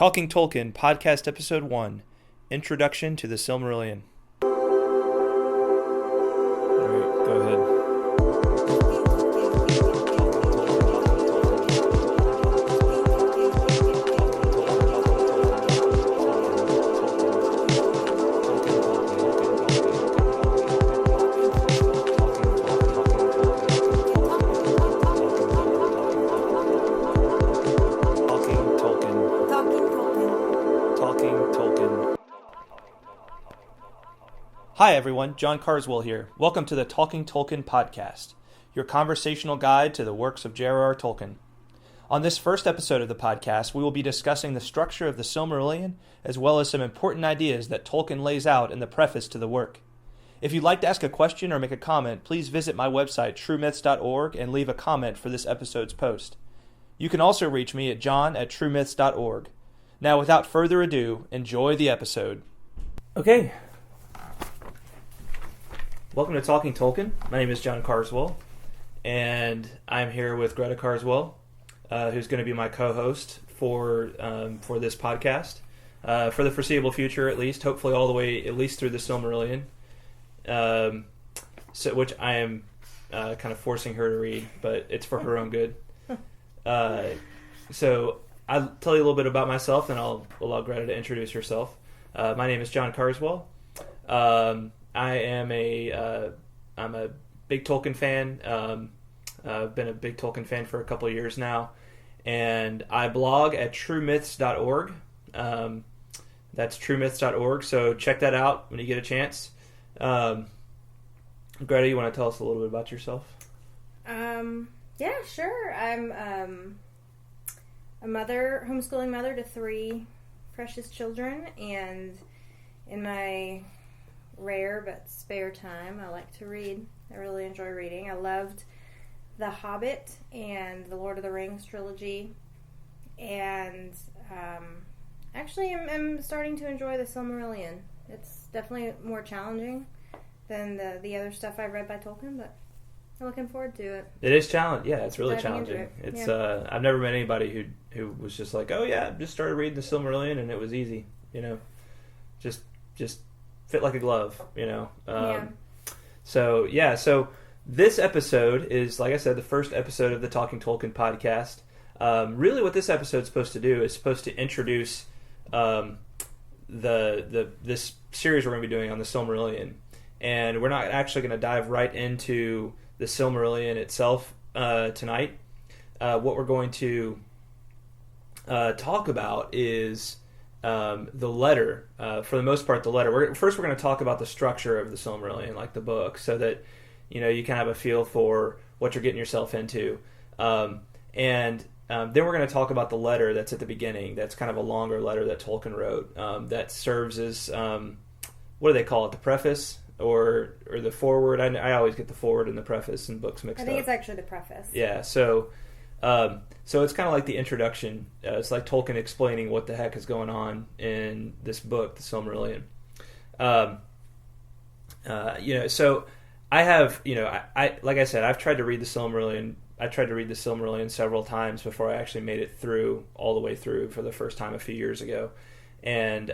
Talking Tolkien, Podcast Episode 1, Introduction to the Silmarillion. Alright, go ahead. Hi everyone, John Carswell here. Welcome to the Talking Tolkien podcast, your conversational guide to the works of J.R.R. Tolkien. On this first episode of the podcast, we will be discussing the structure of the Silmarillion, as well as some important ideas that Tolkien lays out in the preface to the work. If you'd like to ask a question or make a comment, please visit my website, truemyths.org, and leave a comment for this episode's post. You can also reach me at john@truemyths.org. Now, without further ado, enjoy the episode. Okay. Welcome to Talking Tolkien. My name is John Carswell, and I'm here with Greta Carswell, who's going to be my co-host for this podcast for the foreseeable future, at least. Hopefully, all the way at least through the Silmarillion, which I am kind of forcing her to read, but it's for her own good. So I'll tell you a little bit about myself, and I'll allow Greta to introduce herself. My name is John Carswell. I'm a big Tolkien fan. I've been a big Tolkien fan for a couple of years now, and I blog at truemyths.org. That's truemyths.org, so check that out when you get a chance. Greta, you want to tell us a little bit about yourself? Yeah, sure. I'm a homeschooling mother to 3 precious children, and in my rare but spare time, I like to read. I really enjoy reading. I loved The Hobbit and the Lord of the Rings trilogy, and actually I'm starting to enjoy the Silmarillion. It's definitely more challenging than the other stuff I read by Tolkien, but I'm looking forward to it. It is challenging. Yeah, it's really Diving challenging. into it. It's I've never met anybody who was just like, oh yeah, just started reading the Silmarillion and it was easy. You know, just fit like a glove, you know. So this episode is, like I said, the first episode of the Talking Tolkien podcast. Really what this episode's supposed to do is supposed to introduce this series we're going to be doing on the Silmarillion. And we're not actually going to dive right into the Silmarillion itself tonight. What we're going to talk about is the letter, for the most part, the letter. We're going to talk about the structure of the Silmarillion, like the book, so that you can have a feel for what you're getting yourself into. And then we're going to talk about the letter that's at the beginning. That's kind of a longer letter that Tolkien wrote. That serves as what do they call it? The preface or the foreword. I always get the foreword and the preface in books mixed up. I think it's actually the preface. Yeah. So it's kind of like the introduction. It's like Tolkien explaining what the heck is going on in this book, the Silmarillion. So I have, I like I said, I've tried to read the Silmarillion. I tried to read the Silmarillion several times before I actually made it through, all the way through for the first time a few years ago. And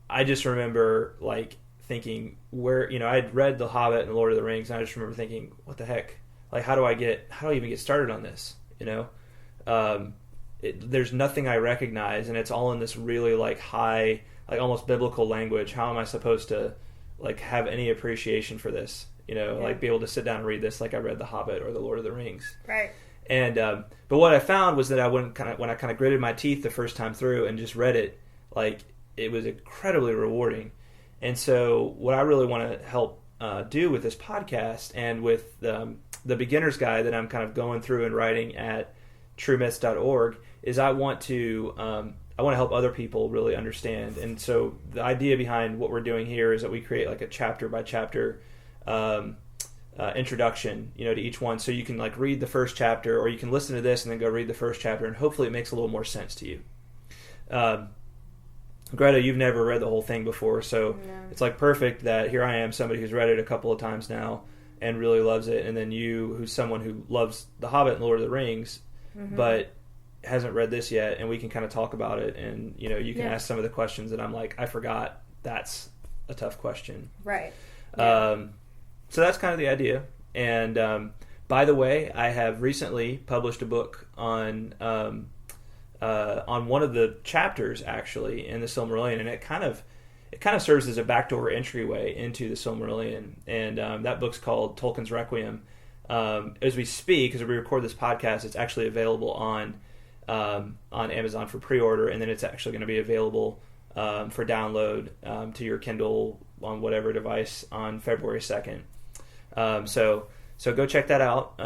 I just remember, like, thinking where, I'd read The Hobbit and Lord of the Rings, and I just remember thinking, what the heck? Like, how do I even get started on this? There's nothing I recognize, and it's all in this really like high, like almost biblical language. How am I supposed to like have any appreciation for this? Like be able to sit down and read this like I read The Hobbit or the Lord of the Rings. Right. And but what I found was that when I kind of gritted my teeth the first time through and just read it, like it was incredibly rewarding. And so what I really want to help do with this podcast and with the beginner's guide that I'm kind of going through and writing at truemyths.org is I want to help other people really understand. And so the idea behind what we're doing here is that we create like a chapter by chapter introduction, to each one, so you can like read the first chapter, or you can listen to this and then go read the first chapter, and hopefully it makes a little more sense to you. Greta, you've never read the whole thing before, so It's like perfect that here I am, somebody who's read it a couple of times now and really loves it, and then you, who's someone who loves The Hobbit and Lord of the Rings, but hasn't read this yet, and we can kind of talk about it, and you can Yeah. ask some of the questions that I'm like, I forgot that's a tough question. Right. Yeah. So that's kind of the idea. And by the way, I have recently published a book on one of the chapters actually in the Silmarillion, and it kind of serves as a backdoor entryway into the Silmarillion. And that book's called Tolkien's Requiem. As we speak, as we record this podcast, it's actually available on Amazon for pre-order, and then it's actually going to be available for download to your Kindle on whatever device on February 2nd. So go check that out.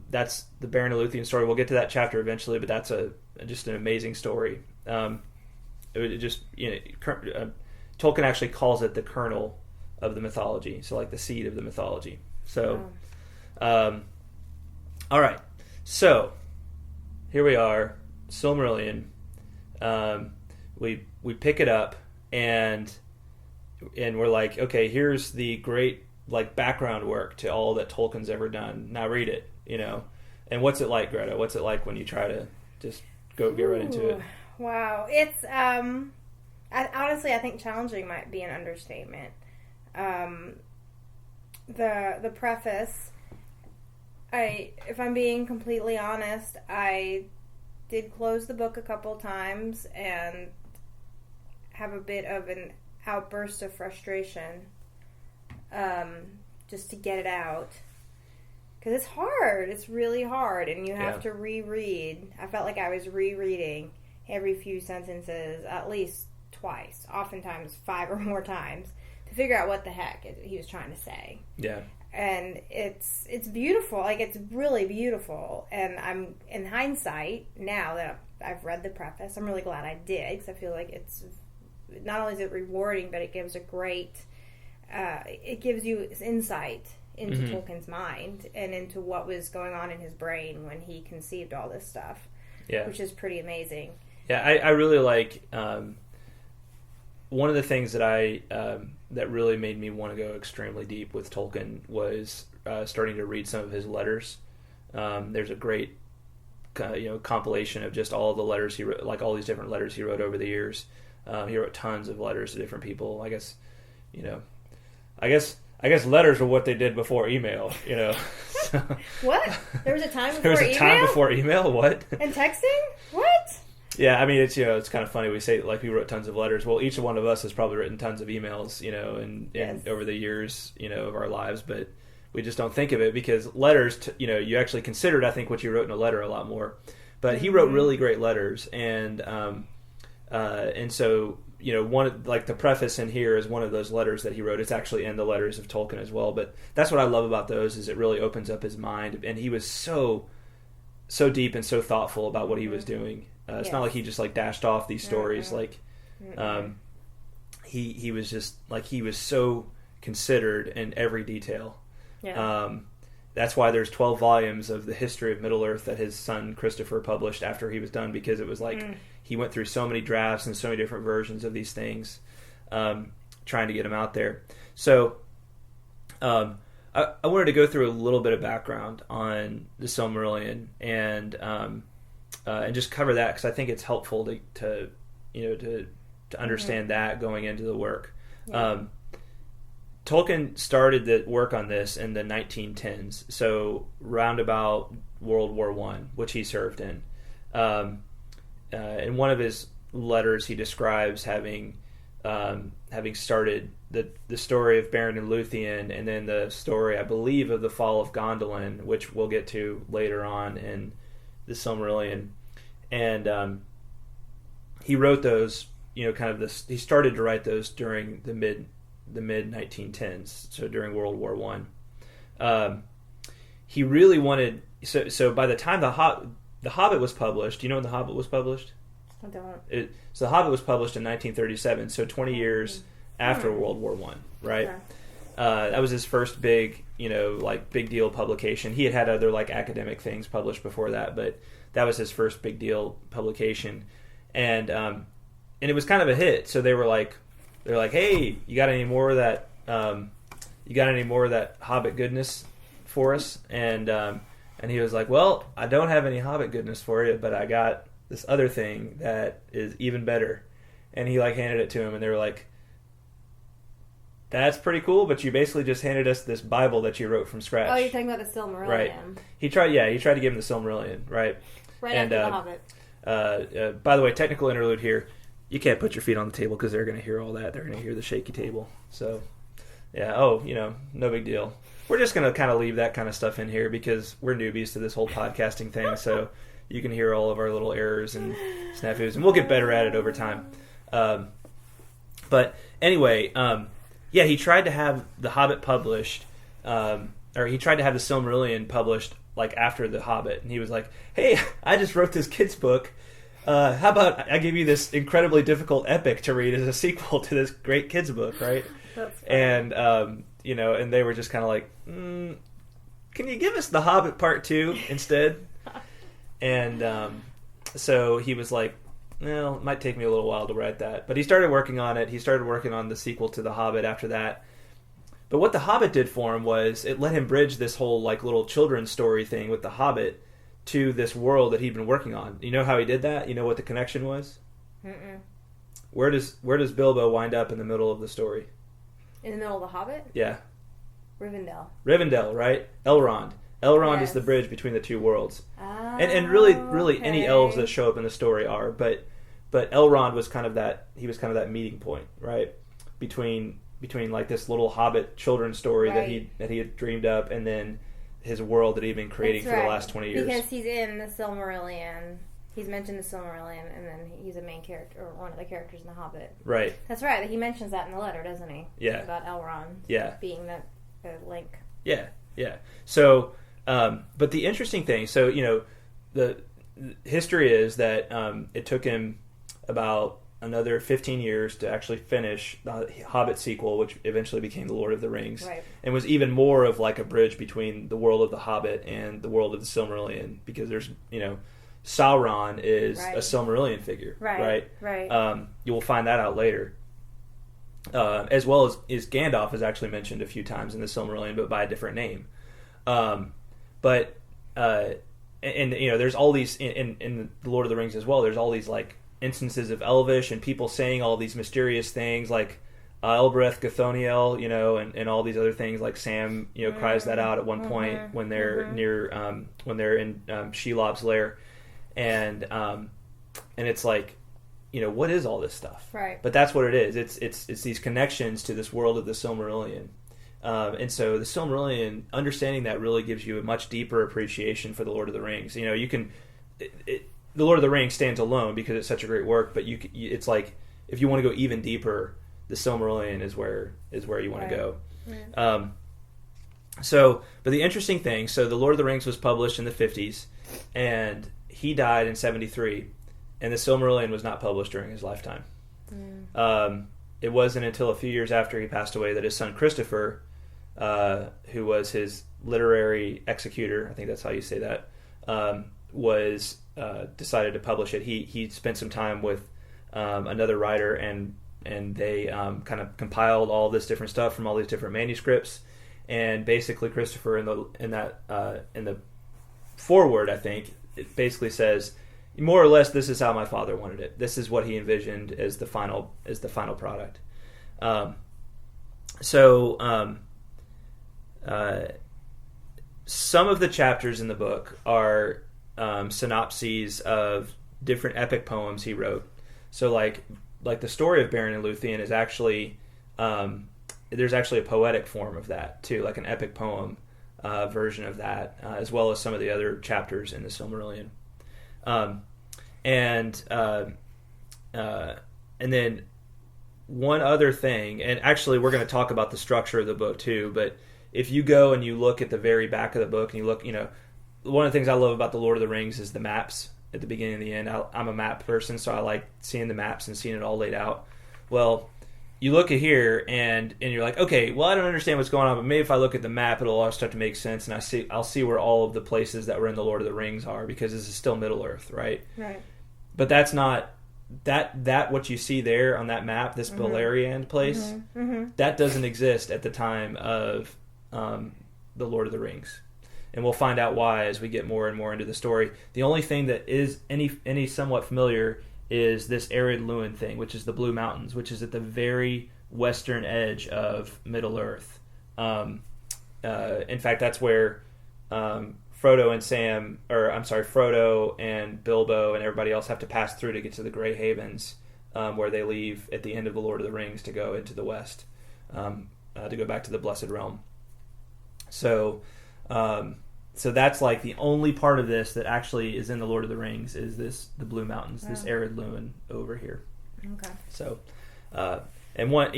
That's the Baron of Luthien story. We'll get to that chapter eventually, but that's just an amazing story. Tolkien actually calls it the kernel of the mythology, so like the seed of the mythology. So, all right. So here we are, Silmarillion. We pick it up, and we're like, okay, here's the great like background work to all that Tolkien's ever done. Now read it, And what's it like, Greta? What's it like when you try to just get right into it? Wow, it's honestly, I think challenging might be an understatement. The preface, if I'm being completely honest, I did close the book a couple times and have a bit of an outburst of frustration, just to get it out. Because it's hard. It's really hard. And you have to reread. I felt like I was rereading every few sentences at least twice, oftentimes 5 or more times, to figure out what the heck he was trying to say. Yeah. And it's beautiful. Like, it's really beautiful. And I'm, in hindsight, now that I've read the preface, I'm really glad I did, because I feel like it's, not only is it rewarding, but it gives a great, it gives you insight into Tolkien's mind and into what was going on in his brain when he conceived all this stuff. Yeah. Which is pretty amazing. Yeah, I really like, one of the things that that really made me want to go extremely deep with Tolkien was starting to read some of his letters. There's a great compilation of just all the letters he wrote, like all these different letters he wrote over the years. He wrote tons of letters to different people. I guess letters were what they did before email. So, what? There was a time before email? There was a time before email? What? And texting? What? Yeah, I mean, it's it's kind of funny. We say like we wrote tons of letters. Well, each one of us has probably written tons of emails, and over the years, of our lives, but we just don't think of it because letters, you actually considered, I think, what you wrote in a letter a lot more. But he wrote really great letters, and so one like the preface in here is one of those letters that he wrote. It's actually in the letters of Tolkien as well. But that's what I love about those is it really opens up his mind, and he was so deep and so thoughtful about what he was doing. It's not like he just like dashed off these stories. Like, he was just like he was so considered in every detail. Yeah. That's why there's 12 volumes of the history of Middle Earth that his son Christopher published after he was done, because it was like he went through so many drafts and so many different versions of these things, trying to get them out there. So, I wanted to go through a little bit of background on the Silmarillion and just cover that because I think it's helpful to understand that going into the work. Yeah. Tolkien started the work on this in the 1910s, so round about World War I, which he served in. In one of his letters, he describes having started the story of Baron and Luthien, and then the story, I believe, of the fall of Gondolin, which we'll get to later on in the Silmarillion. And he wrote those, he started to write those during the mid 1910s, so during World War I. He really wanted, so by the time the Hobbit was published, do you know when the Hobbit was published? I don't. So the Hobbit was published in 1937, so 20 years after World War I, right? Okay. That was his first big, big deal publication. He had other academic things published before that, but that was his first big deal publication, and it was kind of a hit. So they're like, hey, you got any more of that? You got any more of that Hobbit goodness for us? And he was like, well, I don't have any Hobbit goodness for you, but I got this other thing that is even better. And he like handed it to him, and they were like, that's pretty cool, but you basically just handed us this Bible that you wrote from scratch. Oh, you're talking about the Silmarillion. Right. He tried to give him the Silmarillion, right? Right after the Hobbit. By the way, technical interlude here. You can't put your feet on the table because they're going to hear all that. They're going to hear the shaky table. So, yeah. Oh, no big deal. We're just going to kind of leave that kind of stuff in here because we're newbies to this whole podcasting thing. So you can hear all of our little errors and snafus, and we'll get better at it over time. But anyway, yeah, he tried to have the Hobbit published, or he tried to have the Silmarillion published like after the Hobbit, and he was like, "Hey, I just wrote this kid's book. How about I give you this incredibly difficult epic to read as a sequel to this great kid's book, right?" That's funny. And and they were just kind of like, "Can you give us the Hobbit Part 2 instead?" And so he was like, "Well, it might take me a little while to write that." But he started working on it. He started working on the sequel to The Hobbit after that. But what The Hobbit did for him was it let him bridge this whole like little children's story thing with The Hobbit to this world that he'd been working on. You know how he did that? You know what the connection was? Mm-mm. Where does Bilbo wind up in the middle of the story? In the middle of The Hobbit? Yeah. Rivendell, right? Elrond. Elrond Yes. is the bridge between the two worlds. Oh, And really okay. any elves that show up in the story are, but Elrond was kind of that meeting point, right? Between like this little Hobbit children's story Right. that he had dreamed up, and then his world that he'd been creating That's for the right. last 20 years. Because he's in the Silmarillion. He's mentioned the Silmarillion, and then he's a main character, or one of the characters in The Hobbit. Right. That's right. He mentions that in the letter, doesn't he? Yeah. About Elrond. Yeah. Being the link. Yeah. Yeah. So, but the interesting thing, so, the history is that it took him about another 15 years to actually finish the Hobbit sequel, which eventually became The Lord of the Rings, Right. and was even more of like a bridge between the world of the Hobbit and the world of the Silmarillion, because there's, Sauron is Right. a Silmarillion figure, right? Right. You will find that out later. As well as Gandalf is actually mentioned a few times in the Silmarillion, but by a different name. There's all these in the Lord of the Rings as well. There's all these like instances of Elvish and people saying all these mysterious things like Elbreth, Gathoniel, and all these other things like Sam, cries that out at one point when they're when they're in Shelob's lair, and it's like, what is all this stuff? Right. But that's what it is. It's these connections to this world of the Silmarillion. And so the Silmarillion, understanding that really gives you a much deeper appreciation for the Lord of the Rings. You can, the Lord of the Rings stands alone because it's such a great work. But it's like if you want to go even deeper, the Silmarillion is where you want to go. Yeah. But the interesting thing, so the Lord of the Rings was published in the 50s, and he died in 73, and the Silmarillion was not published during his lifetime. It wasn't until a few years after he passed away that his son Christopher, who was his literary executor, I think that's how you say that, was decided to publish it. He spent some time with another writer, and they kind of compiled all this different stuff from all these different manuscripts. And basically, Christopher in the foreword, I think, it basically says, more or less, this is how my father wanted it. This is what he envisioned as the final product. Some of the chapters in the book are synopses of different epic poems he wrote. So, like the story of Beren and Luthien is actually there's actually a poetic form of that too, like an epic poem version of that, as well as some of the other chapters in the Silmarillion. And then one other thing, and actually we're going to talk about the structure of the book too, but if you go and you look at the very back of the book and you look, one of the things I love about the Lord of the Rings is the maps at the beginning and the end. I'm a map person, so I like seeing the maps and seeing it all laid out. Well, you look at here and you're like, okay, well, I don't understand what's going on, but maybe if I look at the map, it'll all start to make sense, and I'll see where all of the places that were in the Lord of the Rings are, because this is still Middle Earth, right? Right. But that's not that what you see there on that map, this Beleriand place, that doesn't exist at the time of the Lord of the Rings. and we'll find out why as we get more and more into the story. The only thing that is any somewhat familiar is this arid Luin thing, which is the Blue Mountains, which is at the very western edge of Middle Earth. In fact, that's where Frodo and Bilbo and everybody else have to pass through to get to the Grey Havens, where they leave at the end of the Lord of the Rings to go into the west, to go back to the Blessed Realm. So that's like the only part of this that actually is in the Lord of the Rings is the Blue Mountains, this arid Luin over here. Okay. So, and one,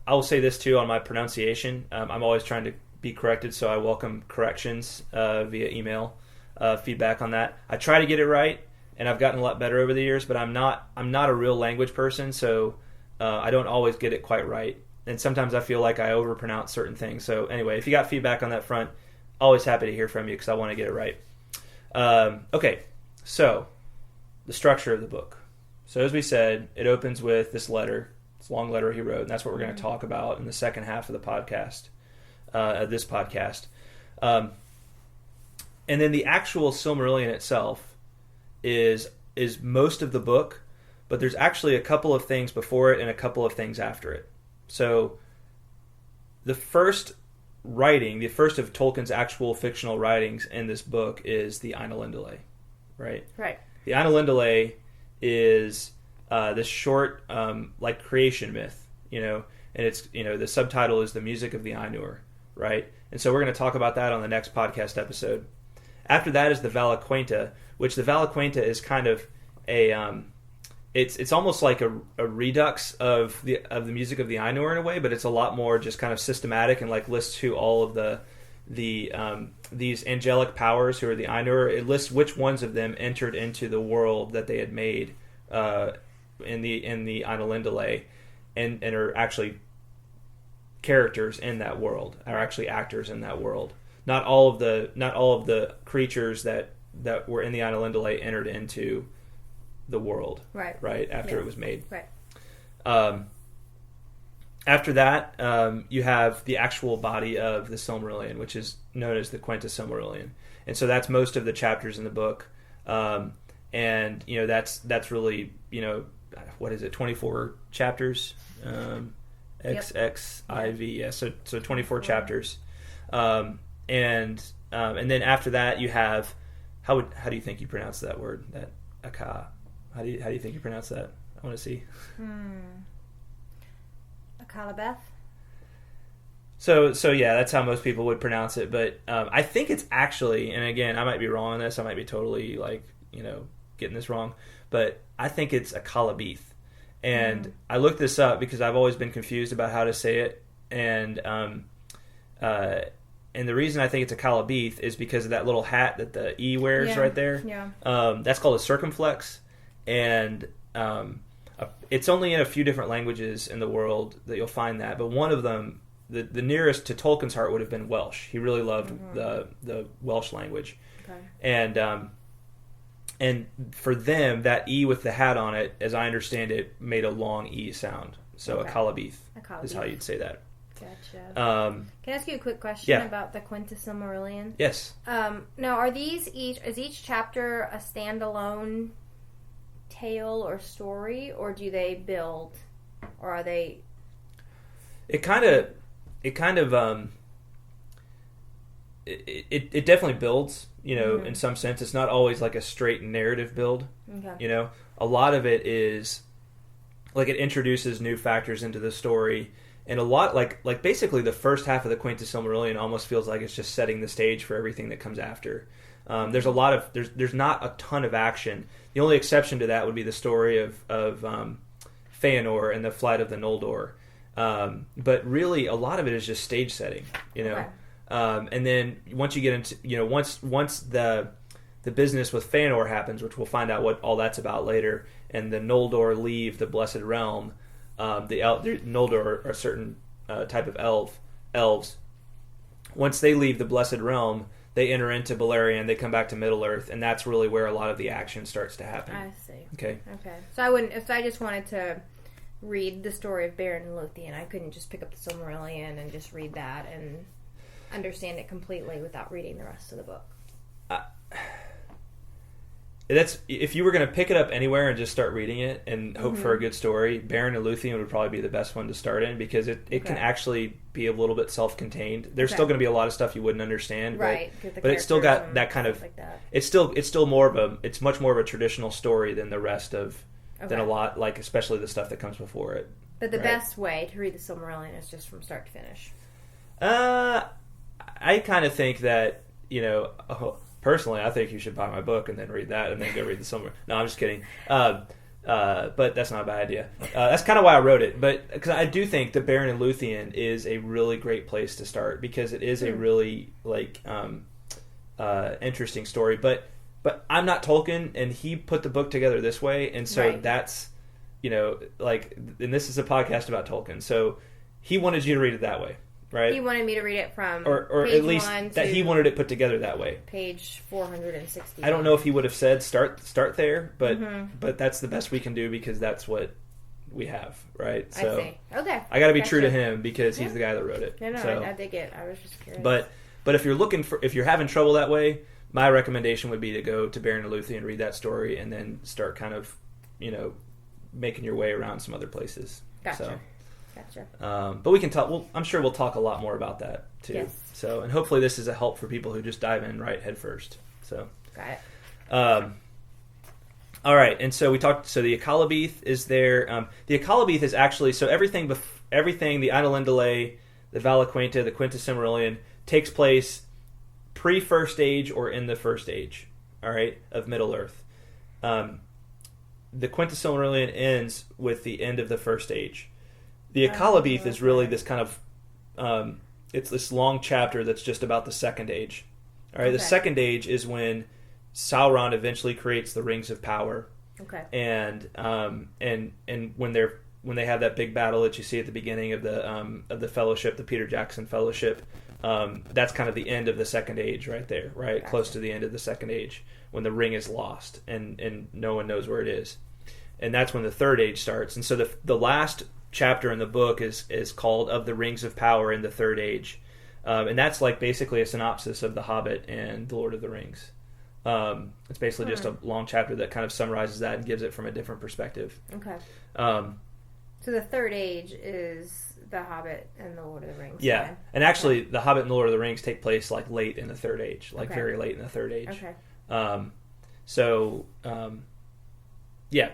I will say this too on my pronunciation. I'm always trying to be corrected, so I welcome corrections via email, feedback on that. I try to get it right, and I've gotten a lot better over the years. But I'm not a real language person, so I don't always get it quite right. And sometimes I feel like I overpronounce certain things. So anyway, if you got feedback on that front, always happy to hear from you because I want to get it right. Okay, so the structure of the book. So as we said, it opens with this letter. It's a long letter he wrote, and that's what we're going to talk about in the second half of the podcast. This podcast. And then the actual Silmarillion itself is most of the book, but there's actually a couple of things before it and a couple of things after it. So the first of Tolkien's actual fictional writings in this book is the Annalynne Delay, right? Right. The Annalynne Delay is this short creation myth, and it's the subtitle is The Music of the Ainur. Right? And so we're going to talk about that on the next podcast episode. After that is the Valaquenta, which the Valaquenta is kind of it's almost like a redux of the Music of the Ainur in a way, but it's a lot more just kind of systematic and like lists who all of these angelic powers who are the Ainur. It lists which ones of them entered into the world that they had made in the Annalynne Delay and are actually characters in that world, are actually actors in that world. Not all of the creatures that were in the Annalynne Delay entered into the world. Right after it was made. Right. After that, you have the actual body of the Silmarillion, which is known as the Quenta Silmarillion, and so that's most of the chapters in the book. And that's really what is it? 24 chapters. XXIV, yeah. So 24 chapters, and then after that you have how do you think you pronounce that word, that Aka? How do you think you pronounce that? I want to see. Akalabeth. So yeah, that's how most people would pronounce it. But I think it's actually, and again, I might be wrong on this. I might be totally getting this wrong, but I think it's Akalabeth. And I looked this up because I've always been confused about how to say it, and the reason I think it's a Akalabeth is because of that little hat that the E wears right there. Yeah. That's called a circumflex, and it's only in a few different languages in the world that you'll find that. But one of them, the nearest to Tolkien's heart, would have been Welsh. He really loved the Welsh language, and for them, that E with the hat on it, as I understand it, made a long E sound. So Akalabeth is how you'd say that. Gotcha. Can I ask you a quick question about the Quenta Silmarillion? Yes. Now, is each chapter a standalone tale or story, or do they build, or are they? It definitely builds, in some sense. It's not always like a straight narrative build. Okay. A lot of it is like it introduces new factors into the story, and a lot like basically the first half of the Quenta Silmarillion almost feels like it's just setting the stage for everything that comes after. There's a lot of there's not a ton of action. The only exception to that would be the story of Feanor and the flight of the Noldor. But really, a lot of it is just stage setting. Okay. And then once you get into, once the business with Feanor happens, which we'll find out what all that's about later, and the Noldor leave the Blessed Realm, the Noldor are a certain type of elves. Once they leave the Blessed Realm, they enter into Beleriand, they come back to Middle-earth, and that's really where a lot of the action starts to happen. I see. Okay. So if I just wanted to read the story of Beren and Luthien, I couldn't just pick up the Silmarillion and just read that and... understand it completely without reading the rest of the book. That's if you were going to pick it up anywhere and just start reading it and hope for a good story, Beren and Luthien would probably be the best one to start in, because it can actually be a little bit self-contained. There's still going to be a lot of stuff you wouldn't understand, right? But it's still got that kind of. Like that. It's still more of a. It's much more of a traditional story than the rest of. Than a lot, like especially the stuff that comes before it. But the best way to read the Silmarillion is just from start to finish. I kind of think that, personally, I think you should buy my book and then read that and then go read the Silmarillion. No, I'm just kidding. But that's not a bad idea. That's kind of why I wrote it. But because I do think that Beren and Luthien is a really great place to start, because it is a really interesting story. But I'm not Tolkien, and he put the book together this way, and so that's, and this is a podcast about Tolkien, so he wanted you to read it that way, right? He wanted me to read it from or page at least that he wanted it put together that way. Page 460. I don't know if he would have said start there, but that's the best we can do, because that's what we have, right? So I see. Okay. I got to be true to him, because he's the guy that wrote it. No, so, I dig it. I was just curious. But if you're having trouble that way, my recommendation would be to go to Beren and Luthien and read that story, and then start kind of, making your way around some other places. Gotcha. But we can talk. I'm sure we'll talk a lot more about that too. Yes. So, and hopefully this is a help for people who just dive in right head first. So. Got it. All right, and so we talked. So the Akalabeth is there. The Akalabeth is actually everything. The Annalynne Delay, the Valaquenta, the Quinta Silmarillion takes place pre-First Age or in the First Age, all right, of Middle Earth. The Quinta Silmarillion ends with the end of the First Age. The Akalabeth is really this kind of, it's this long chapter that's just about the Second Age. All right, the Second Age is when Sauron eventually creates the Rings of Power. Okay. And when they have that big battle that you see at the beginning of the Fellowship, the Peter Jackson Fellowship. That's kind of the end of the Second Age right there, right? Gotcha. Close to the end of the Second Age, when the ring is lost and no one knows where it is. And that's when the Third Age starts. And so the last chapter in the book is called Of the Rings of Power in the Third Age. And that's like basically a synopsis of The Hobbit and The Lord of the Rings. It's basically just a long chapter that kind of summarizes that and gives it from a different perspective. Okay. So the Third Age is The Hobbit and The Lord of the Rings. Yeah. And actually, The Hobbit and The Lord of the Rings take place like late in the Third Age, very late in the Third Age. Okay. Yeah.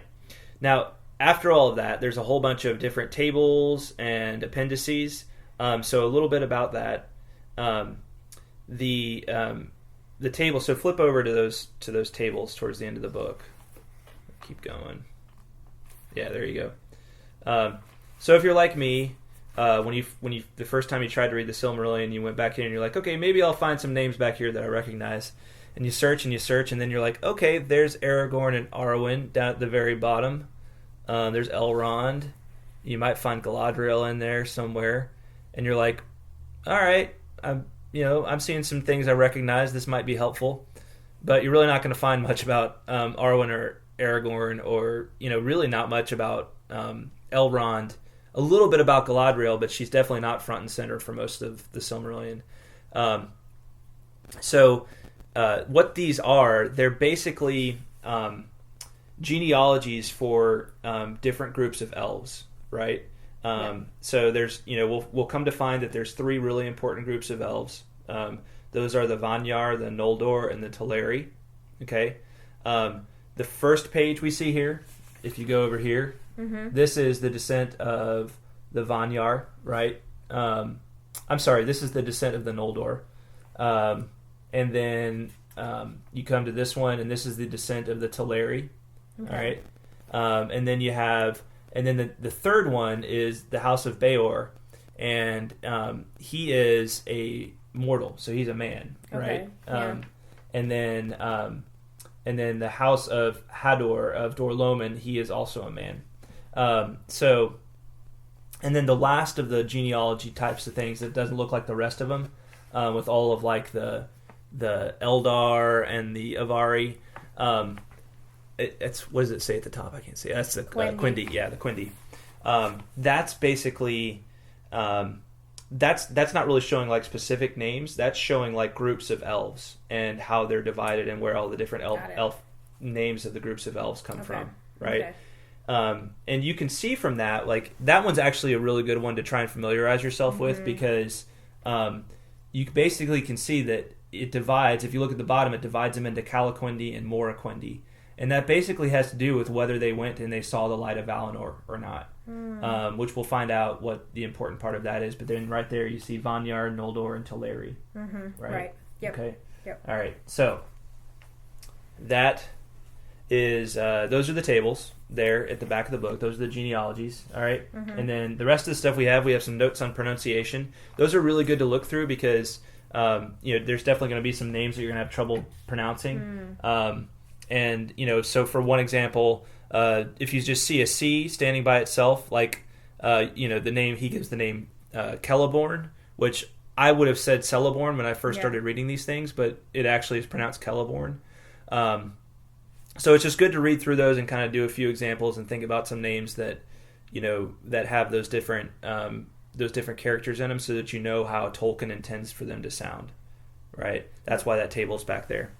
Now, after all of that, there's a whole bunch of different tables and appendices. So a little bit about that. The table. So flip over to those tables towards the end of the book. Keep going. Yeah, there you go. So if you're like me, when you the first time you tried to read the Silmarillion, you went back in and you're like, okay, maybe I'll find some names back here that I recognize. And you search, and then you're like, okay, there's Aragorn and Arwen down at the very bottom. There's Elrond. You might find Galadriel in there somewhere. And you're like, all right, I'm seeing some things I recognize. This might be helpful. But you're really not going to find much about Arwen or Aragorn, or, really not much about Elrond. A little bit about Galadriel, but she's definitely not front and center for most of the Silmarillion. What these are, they're basically genealogies for different groups of elves, right? So there's, we'll come to find that there's three really important groups of elves. Those are the Vanyar, the Noldor, and the Teleri. Okay, the first page we see here, if you go over here, this is the descent of the Vanyar, right? I'm sorry, this is the descent of the Noldor. And then you come to this one, and this is the descent of the Teleri. Okay. All right, and then you have, and then the third one is the House of Beor, and he is a mortal, so he's a man, right? Yeah. And then the House of Hador of Dor-Lomin, he is also a man. And then the last of the genealogy types of things that doesn't look like the rest of them, with all of like the Eldar and the Avari. It's what does it say at the top? I can't see. That's the Quindi. Yeah, the Quindi. That's basically that's not really showing like specific names. That's showing like groups of elves and how they're divided and where all the different elf names of the groups of elves come from, right? Okay. And you can see from that, like, that one's actually a really good one to try and familiarize yourself with, because you basically can see that it divides. If you look at the bottom, it divides them into Calaquendi and Moraquendi. And that basically has to do with whether they went and they saw the light of Valinor or not, which we'll find out what the important part of that is. But then right there you see Vanyar, Noldor, and Teleri. Right? Yep. Okay. Yep. All right. So that is those are the tables there at the back of the book. Those are the genealogies. All right. And then the rest of the stuff we have some notes on pronunciation. Those are really good to look through because there's definitely going to be some names that you're going to have trouble pronouncing. And, so for one example, if you just see a C standing by itself, like, the name, he gives the name Celeborn, which I would have said Celeborn when I first started reading these things, but it actually is pronounced Celeborn. So it's just good to read through those and kind of do a few examples and think about some names that, that have those different characters in them so that you know how Tolkien intends for them to sound, right? That's why that table's back there.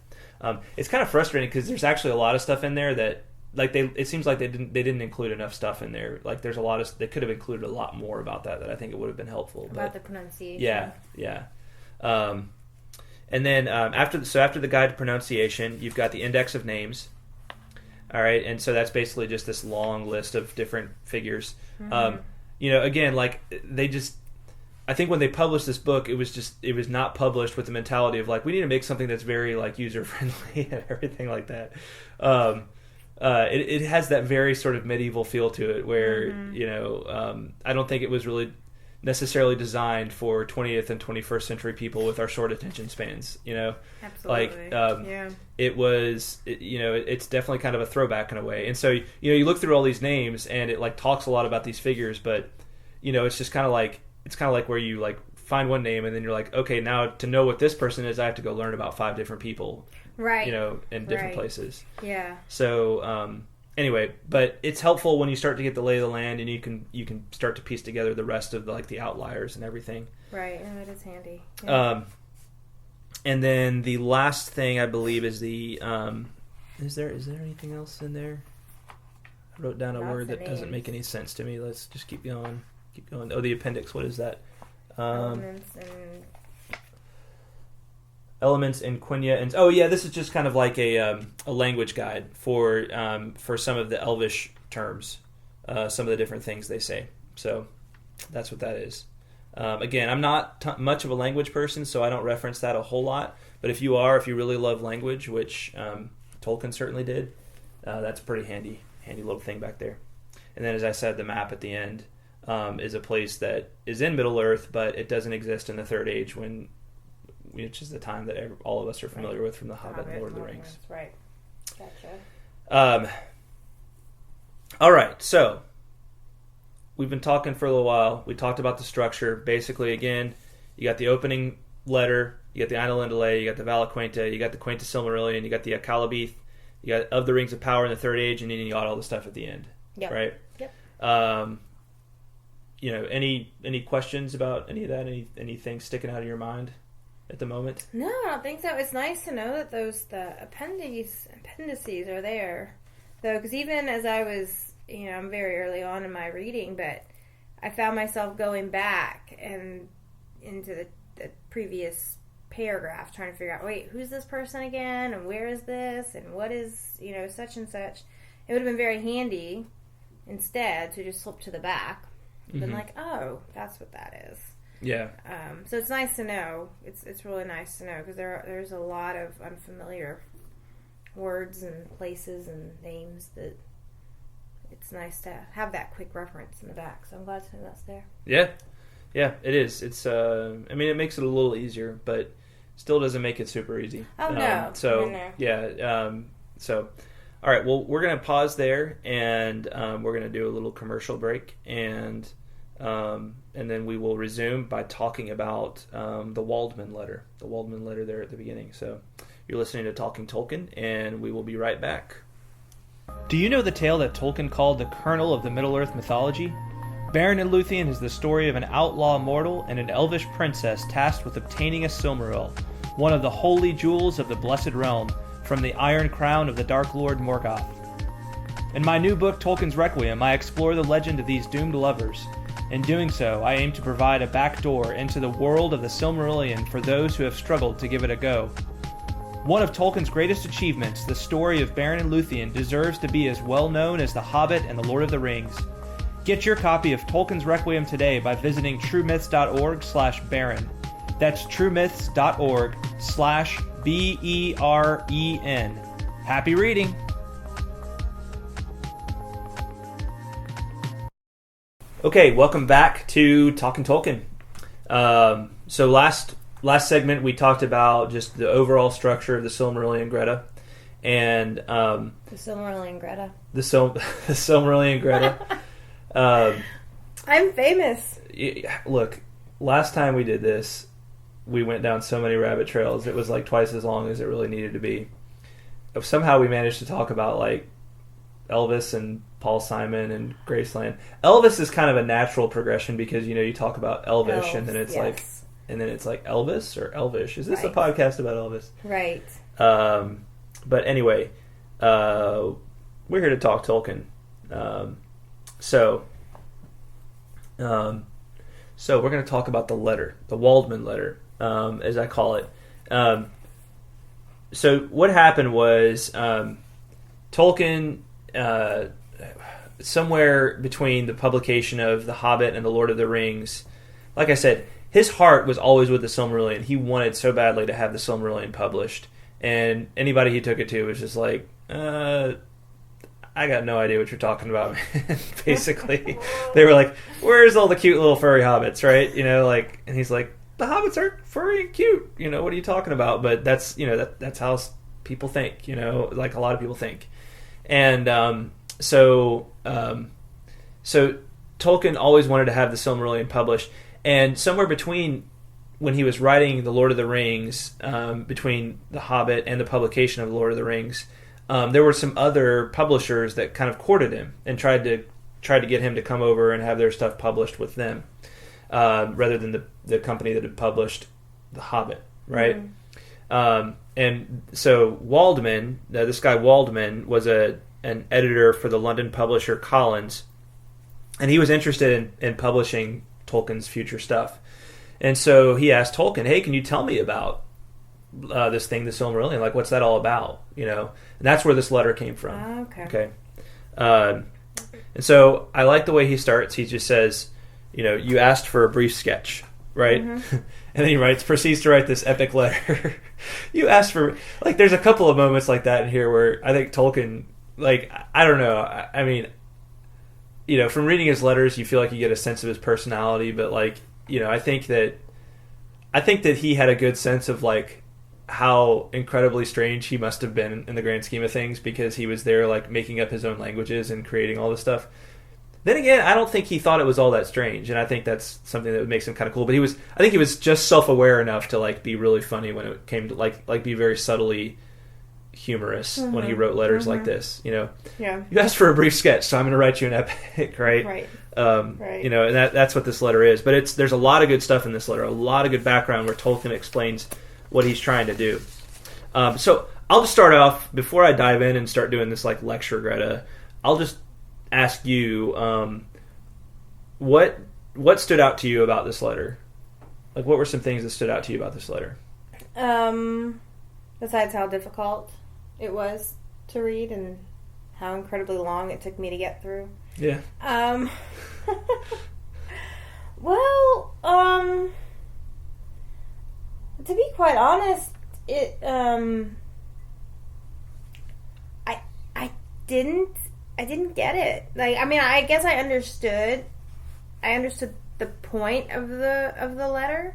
It's kind of frustrating because there's actually a lot of stuff in there that, like, it seems like they didn't include enough stuff in there. Like, there's a lot of, they could have included a lot more about that I think it would have been helpful. About the pronunciation. Yeah. And then after the guide to pronunciation, you've got the index of names. All right, and so that's basically just this long list of different figures. Again, like, I think when they published this book, it was not published with the mentality of, like, we need to make something that's very, like, user friendly and everything like that. It has that very sort of medieval feel to it, where I don't think it was really necessarily designed for 20th and 21st century people with our short attention spans. Absolutely. Like, it was, it's definitely kind of a throwback in a way. And so you look through all these names and it, like, talks a lot about these figures, but it's just kind of like. It's kind of like where you, like, find one name and then you're like, okay, now to know what this person is, I have to go learn about 5 different people, right? In different places. Yeah. So anyway, but it's helpful when you start to get the lay of the land and you can start to piece together the rest of the outliers and everything. Right. Oh, it is handy. Yeah. And then the last thing I believe is the is there anything else in there? I wrote down a word that doesn't make any sense to me. Let's just keep going. Oh, the appendix. What is that? Elements and Quenya. And this is just kind of like a language guide for some of the Elvish terms, some of the different things they say. So that's what that is. Again, I'm not much of a language person, so I don't reference that a whole lot. But if you really love language, which Tolkien certainly did, that's a pretty handy little thing back there. And then, as I said, the map at the end. Is a place that is in Middle Earth, but it doesn't exist in the Third Age, which is the time that all of us are familiar with from the Hobbit and Lord of the Rings. Right. Gotcha. All right, so we've been talking for a little while. We talked about the structure. Basically, again, you got the opening letter, you got the Annalynne Delay, you got the Valaquenta, you got the Quaint Silmarillion, you got the Akallabith, you got Of the Rings of Power in the Third Age, and then you got all the stuff at the end. Yep. Right? Yep. Any questions about any of that? Anything sticking out of your mind at the moment? No, I don't think so. It's nice to know that the appendices are there, though, because even as I was, I'm very early on in my reading, but I found myself going back and into the previous paragraph, trying to figure out, wait, who's this person again, and where is this, and what is, such and such. It would have been very handy instead to just flip to the back. Been like, oh, that's what that is. Yeah. So it's nice to know. It's really nice to know because there's a lot of unfamiliar words and places and names that it's nice to have that quick reference in the back. So I'm glad to know that's there. Yeah, it is. It's it makes it a little easier, but still doesn't make it super easy. Oh no. So. All right, well, we're going to pause there, and we're going to do a little commercial break, and then we will resume by talking about the Waldman letter there at the beginning. So you're listening to Talking Tolkien, and we will be right back. Do you know the tale that Tolkien called the Kernel of the Middle-earth mythology? Beren and Luthien is the story of an outlaw mortal and an elvish princess tasked with obtaining a Silmaril, one of the holy jewels of the Blessed Realm, from the Iron Crown of the Dark Lord Morgoth. In my new book, Tolkien's Requiem, I explore the legend of these doomed lovers. In doing so, I aim to provide a backdoor into the world of the Silmarillion for those who have struggled to give it a go. One of Tolkien's greatest achievements, the story of Beren and Luthien, deserves to be as well known as The Hobbit and The Lord of the Rings. Get your copy of Tolkien's Requiem today by visiting truemyths.org/Beren. That's truemyths.org/BEREN. Happy reading! Okay, welcome back to Talking Tolkien. So last segment we talked about just the overall structure of the Silmarillion, Greta, and the Silmarillion, Greta. The Silmarillion, Greta. I'm famous. Look, last time we did this, we went down so many rabbit trails. It was like twice as long as it really needed to be. Somehow we managed to talk about like Elvis and Paul Simon and Graceland. Elvis is kind of a natural progression because you talk about Elvish and then it's like Elvis or Elvish. Is this a podcast about Elvis? Right. But anyway, we're here to talk Tolkien. So we're going to talk about the letter, the Waldman letter, as I call it. So what happened was Tolkien, somewhere between the publication of The Hobbit and The Lord of the Rings, like I said, his heart was always with the Silmarillion. He wanted so badly to have the Silmarillion published, and anybody he took it to was just like, I got no idea what you're talking about, man. Basically, they were like, "Where's all the cute little furry hobbits?" Right? And he's like, "The hobbits aren't furry and cute. What are you talking about?" But that's that's how people think. Like a lot of people think, and so Tolkien always wanted to have the Silmarillion published, and somewhere between when he was writing The Lord of the Rings, between The Hobbit and the publication of The Lord of the Rings. There were some other publishers that kind of courted him and tried to get him to come over and have their stuff published with them, rather than the company that had published The Hobbit, right? Mm-hmm. And so Waldman, this guy Waldman, was an editor for the London publisher Collins, and he was interested in publishing Tolkien's future stuff. And so he asked Tolkien, "Hey, can you tell me about this thing, the Silmarillion? Like, what's that all about?" And that's where this letter came from. Okay. And so I like the way he starts. He just says, you asked for a brief sketch, right? Mm-hmm. And then he proceeds to write this epic letter. You asked for, there's a couple of moments like that in here where I think Tolkien, I don't know. I mean, from reading his letters, you feel like you get a sense of his personality, but I think that he had a good sense of how incredibly strange he must have been in the grand scheme of things, because he was there making up his own languages and creating all this stuff. Then again, I don't think he thought it was all that strange, and I think that's something that makes him kind of cool. But I think he was just self-aware enough to be really funny when it came to be very subtly humorous when he wrote letters like this. Yeah. You asked for a brief sketch, so I'm going to write you an epic, right? Right. And that's what this letter is. But there's a lot of good stuff in this letter, a lot of good background where Tolkien explains what he's trying to do. So I'll just start off, before I dive in and start doing this lecture, Greta, I'll just ask you, what stood out to you about this letter? What were some things that stood out to you about this letter? Besides how difficult it was to read and how incredibly long it took me to get through. Yeah. Well, to be quite honest, I didn't get it. I guess I understood the point of the letter,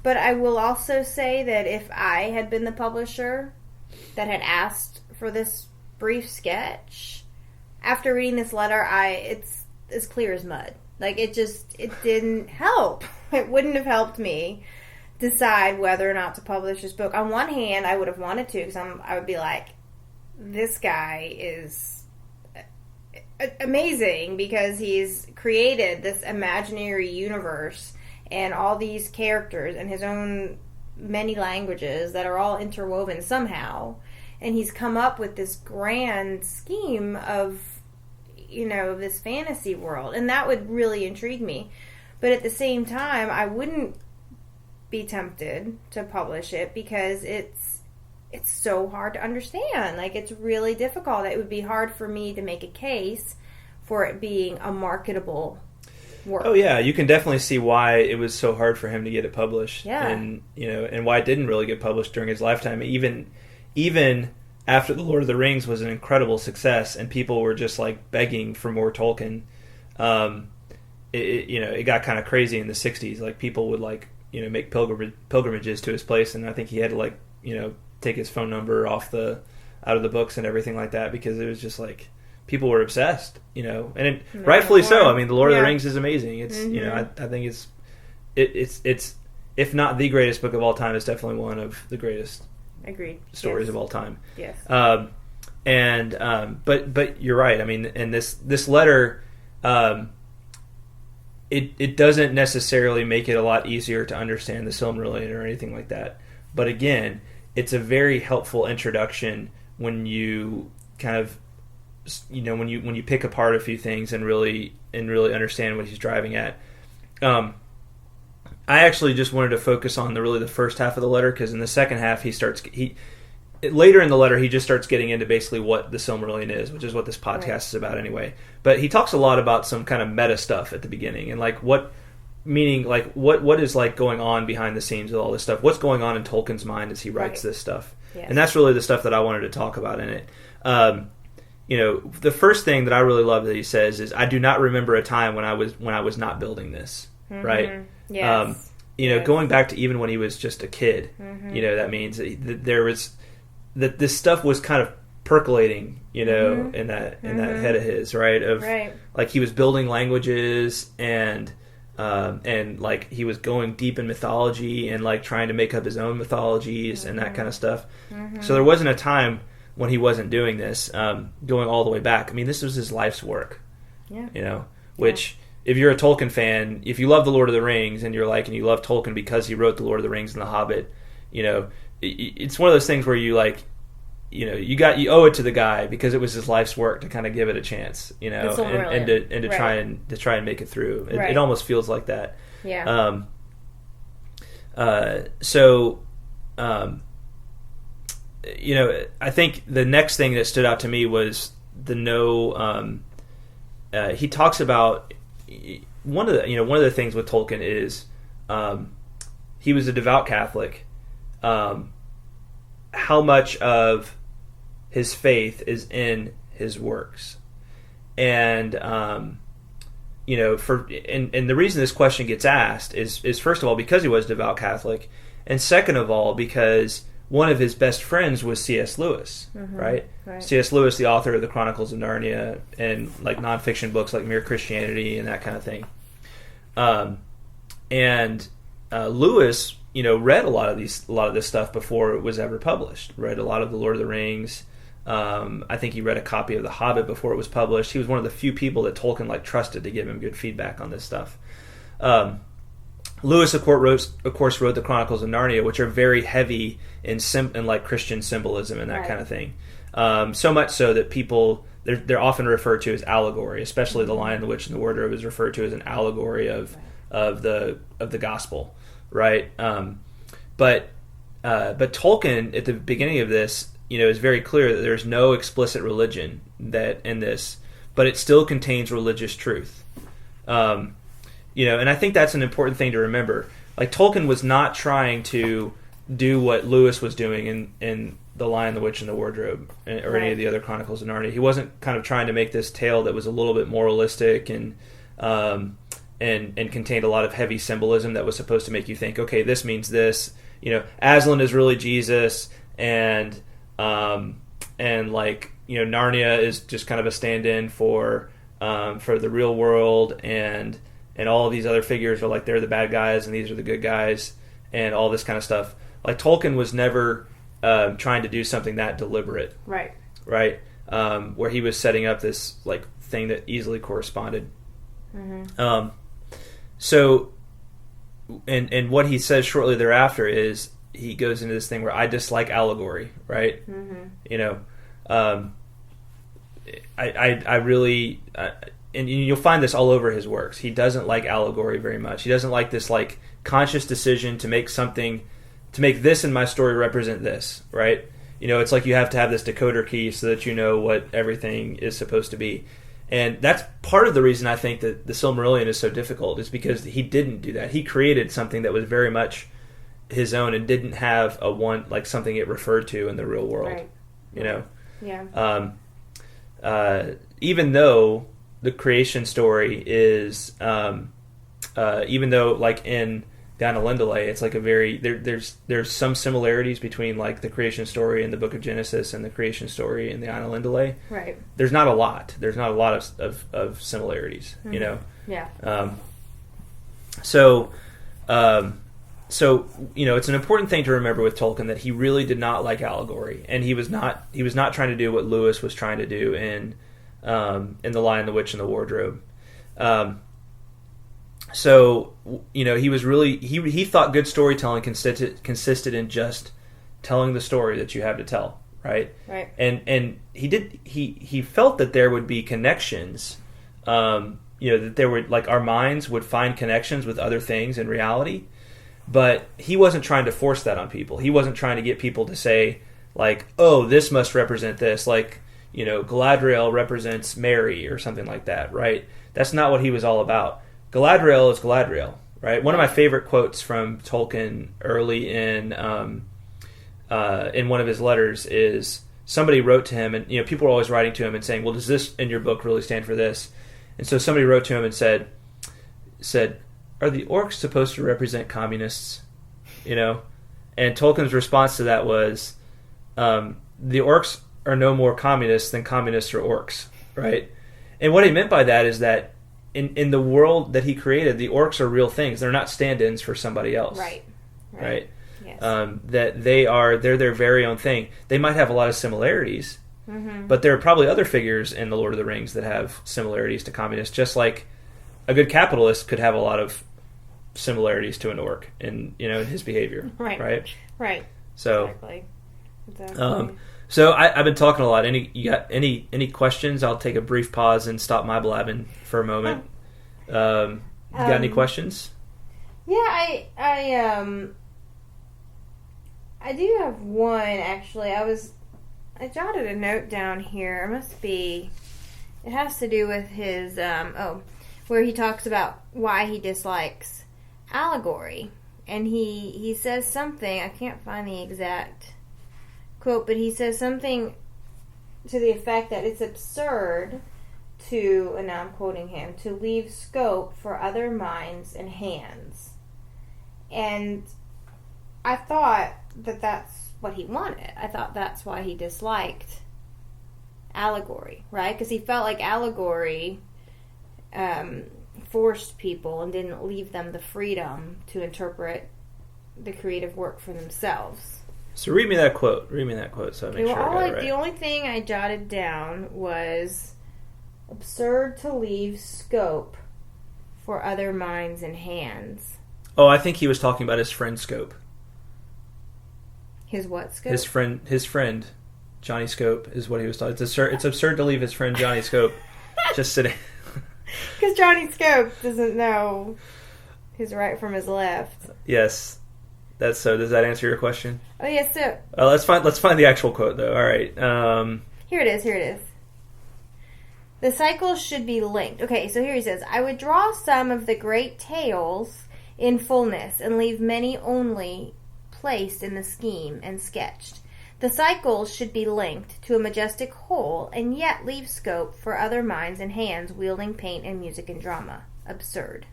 but I will also say that if I had been the publisher that had asked for this brief sketch, after reading this letter, it's as clear as mud. It didn't help. It wouldn't have helped me decide whether or not to publish this book. On one hand, I would have wanted to, because I would be like, this guy is amazing because he's created this imaginary universe and all these characters and his own many languages that are all interwoven somehow. And he's come up with this grand scheme of, this fantasy world. And that would really intrigue me. But at the same time, I wouldn't be tempted to publish it because it's so hard to understand. Like, it's really difficult. It would be hard for me to make a case for it being a marketable work. Oh yeah, you can definitely see why it was so hard for him to get it published. Yeah. And and why it didn't really get published during his lifetime. Even after The Lord of the Rings was an incredible success and people were just like begging for more Tolkien, it got kind of crazy in the 60s. Like, people would make pilgrimages to his place, and I think he had to take his phone number out of the books and everything like that, because it was just like people were obsessed, and rightfully so. I mean, The Lord of the Rings is amazing. It's I think it's if not the greatest book of all time, it's definitely one of the greatest stories of all time. Yes. But you're right. I mean, and this letter, it doesn't necessarily make it a lot easier to understand the Silmarillion or anything like that. But again, it's a very helpful introduction when you kind of, when you pick apart a few things and really understand what he's driving at. I actually just wanted to focus on the first half of the letter, because in the second half later in the letter he just starts getting into basically what the Silmarillion is, which is what this podcast is about anyway. But he talks a lot about some kind of meta stuff at the beginning, and what is going on behind the scenes with all this stuff. What's going on in Tolkien's mind as he writes this stuff. Yes. And that's really the stuff that I wanted to talk about in it. The first thing that I really love that he says is, "I do not remember a time when I was not building this." Mm-hmm. Right? Yes. Going back to even when he was just a kid, that means that there was that this stuff was kind of percolating, in that head of his, right? Like, he was building languages and he was going deep in mythology and trying to make up his own mythologies and that kind of stuff. Mm-hmm. So there wasn't a time when he wasn't doing this, going all the way back. I mean, this was his life's work. Yeah. Which, if you're a Tolkien fan, if you love The Lord of the Rings and you love Tolkien because he wrote The Lord of the Rings and The Hobbit, it's one of those things where you owe it to the guy because it was his life's work to kind of give it a chance, and to try and make it through. It almost feels like that. Yeah. I think the next thing that stood out to me was he talks about one of the things with Tolkien is he was a devout Catholic. How much of his faith is in his works, and the reason this question gets asked is first of all because he was a devout Catholic, and second of all because one of his best friends was C.S. Lewis, right? C.S. Lewis, the author of the Chronicles of Narnia and nonfiction books like Mere Christianity and that kind of thing. Lewis, read a lot of this stuff before it was ever published. Read a lot of The Lord of the Rings. I think he read a copy of The Hobbit before it was published. He was one of the few people that Tolkien trusted to give him good feedback on this stuff. Lewis, of course, wrote the Chronicles of Narnia, which are very heavy in Christian symbolism and that kind of thing. So much so that they're often referred to as allegory, especially The Lion, the Witch, and the Wardrobe is referred to as an allegory of the gospel, right? But Tolkien at the beginning of this, is very clear that there's no explicit religion in this, but it still contains religious truth. And I think that's an important thing to remember. Tolkien was not trying to do what Lewis was doing in The Lion, the Witch, and the Wardrobe, or any of the other Chronicles of Narnia. He wasn't kind of trying to make this tale that was a little bit moralistic and contained a lot of heavy symbolism that was supposed to make you think, okay, this means this. Aslan is really Jesus, and Narnia is just kind of a stand-in for the real world, and all of these other figures are they're the bad guys and these are the good guys, and all this kind of stuff. Tolkien was never trying to do something that deliberate, right? Where he was setting up this thing that easily corresponded. Mm-hmm. So, and what he says shortly thereafter is he goes into this thing where I dislike allegory, right? Mm-hmm. I really, and you'll find this all over his works. He doesn't like allegory very much. He doesn't like this like conscious decision to make this in my story represent this, right? It's like you have to have this decoder key so that you know what everything is supposed to be. And that's part of the reason I think that the Silmarillion is so difficult, is because he didn't do that. He created something that was very much his own and didn't have something it referred to in the real world. Right. Yeah. Even though the creation story is, even though like in the Annalynne Delay, it's like a very there's some similarities between like the creation story in the Book of Genesis and the creation story in the Annalynne Delay. Right. There's not a lot. There's not a lot of similarities. Mm-hmm. Yeah. So it's an important thing to remember with Tolkien that he really did not like allegory, and he was not trying to do what Lewis was trying to do in The Lion, the Witch, and the Wardrobe. So he was really he thought good storytelling consisted in just telling the story that you have to tell, right? Right. And he felt that there would be connections, that there would, like, our minds would find connections with other things in reality. But he wasn't trying to force that on people. He wasn't trying to get people to say, like, oh, this must represent this. Like, Galadriel represents Mary or something like that, right? That's not what he was all about. Galadriel is Galadriel, right? One of my favorite quotes from Tolkien early in one of his letters is somebody wrote to him, and people were always writing to him and saying, well, does this in your book really stand for this? And so somebody wrote to him and said, are the orcs supposed to represent communists? And Tolkien's response to that was, the orcs are no more communists than communists are orcs, right? And what he meant by that is that in the world that he created, the orcs are real things. They're not stand-ins for somebody else. Right? Yes. That they're their very own thing. They might have a lot of similarities, mm-hmm. but there are probably other figures in The Lord of the Rings that have similarities to communists, just like a good capitalist could have a lot of similarities to an orc in his behavior. Right. So, exactly. So I've been talking a lot. You got any questions? I'll take a brief pause and stop my blabbing for a moment. You got any questions? Yeah, I do have one, actually. I jotted a note down here. It has to do with his where he talks about why he dislikes allegory, and he says something. I can't find the exact quote, but he says something to the effect that it's absurd to, and now I'm quoting him, to leave scope for other minds and hands. And I thought that that's what he wanted. I thought that's why he disliked allegory, right? Because he felt like allegory forced people and didn't leave them the freedom to interpret the creative work for themselves. So read me that quote. So I make sure I got it right. The only thing I jotted down was absurd to leave scope for other minds and hands. Oh, I think he was talking about his friend Scope. His what Scope? His friend, Johnny Scope, is what he was talking. It's absurd to leave his friend Johnny Scope just sitting. Because Johnny Scope doesn't know his right from his left. Yes. That's so. Does that answer your question? Oh yes, so let's find the actual quote though. All right. Here it is. The cycles should be linked. Okay, so here he says, I would draw some of the great tales in fullness and leave many only placed in the scheme and sketched. The cycles should be linked to a majestic whole and yet leave scope for other minds and hands wielding paint and music and drama. Absurd.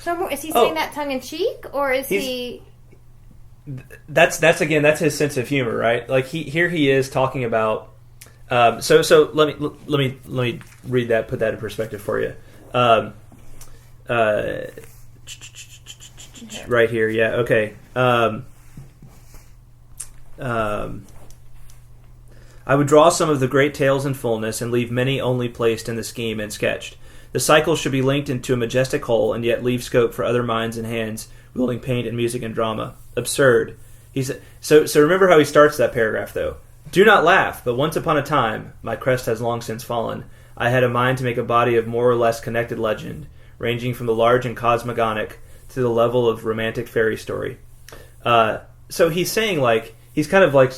So is he saying that tongue in cheek, or is he? That's his sense of humor, right? Like he is talking about. So let me read that, put that in perspective for you. Right here, yeah, okay. I would draw some of the great tales in fullness and leave many only placed in the scheme and sketched. The cycle should be linked into a majestic whole and yet leave scope for other minds and hands wielding paint and music and drama. Absurd. So remember how he starts that paragraph, though. Do not laugh, but once upon a time, my crest has long since fallen, I had a mind to make a body of more or less connected legend, ranging from the large and cosmogonic to the level of romantic fairy story. So he's saying, like, he's kind of like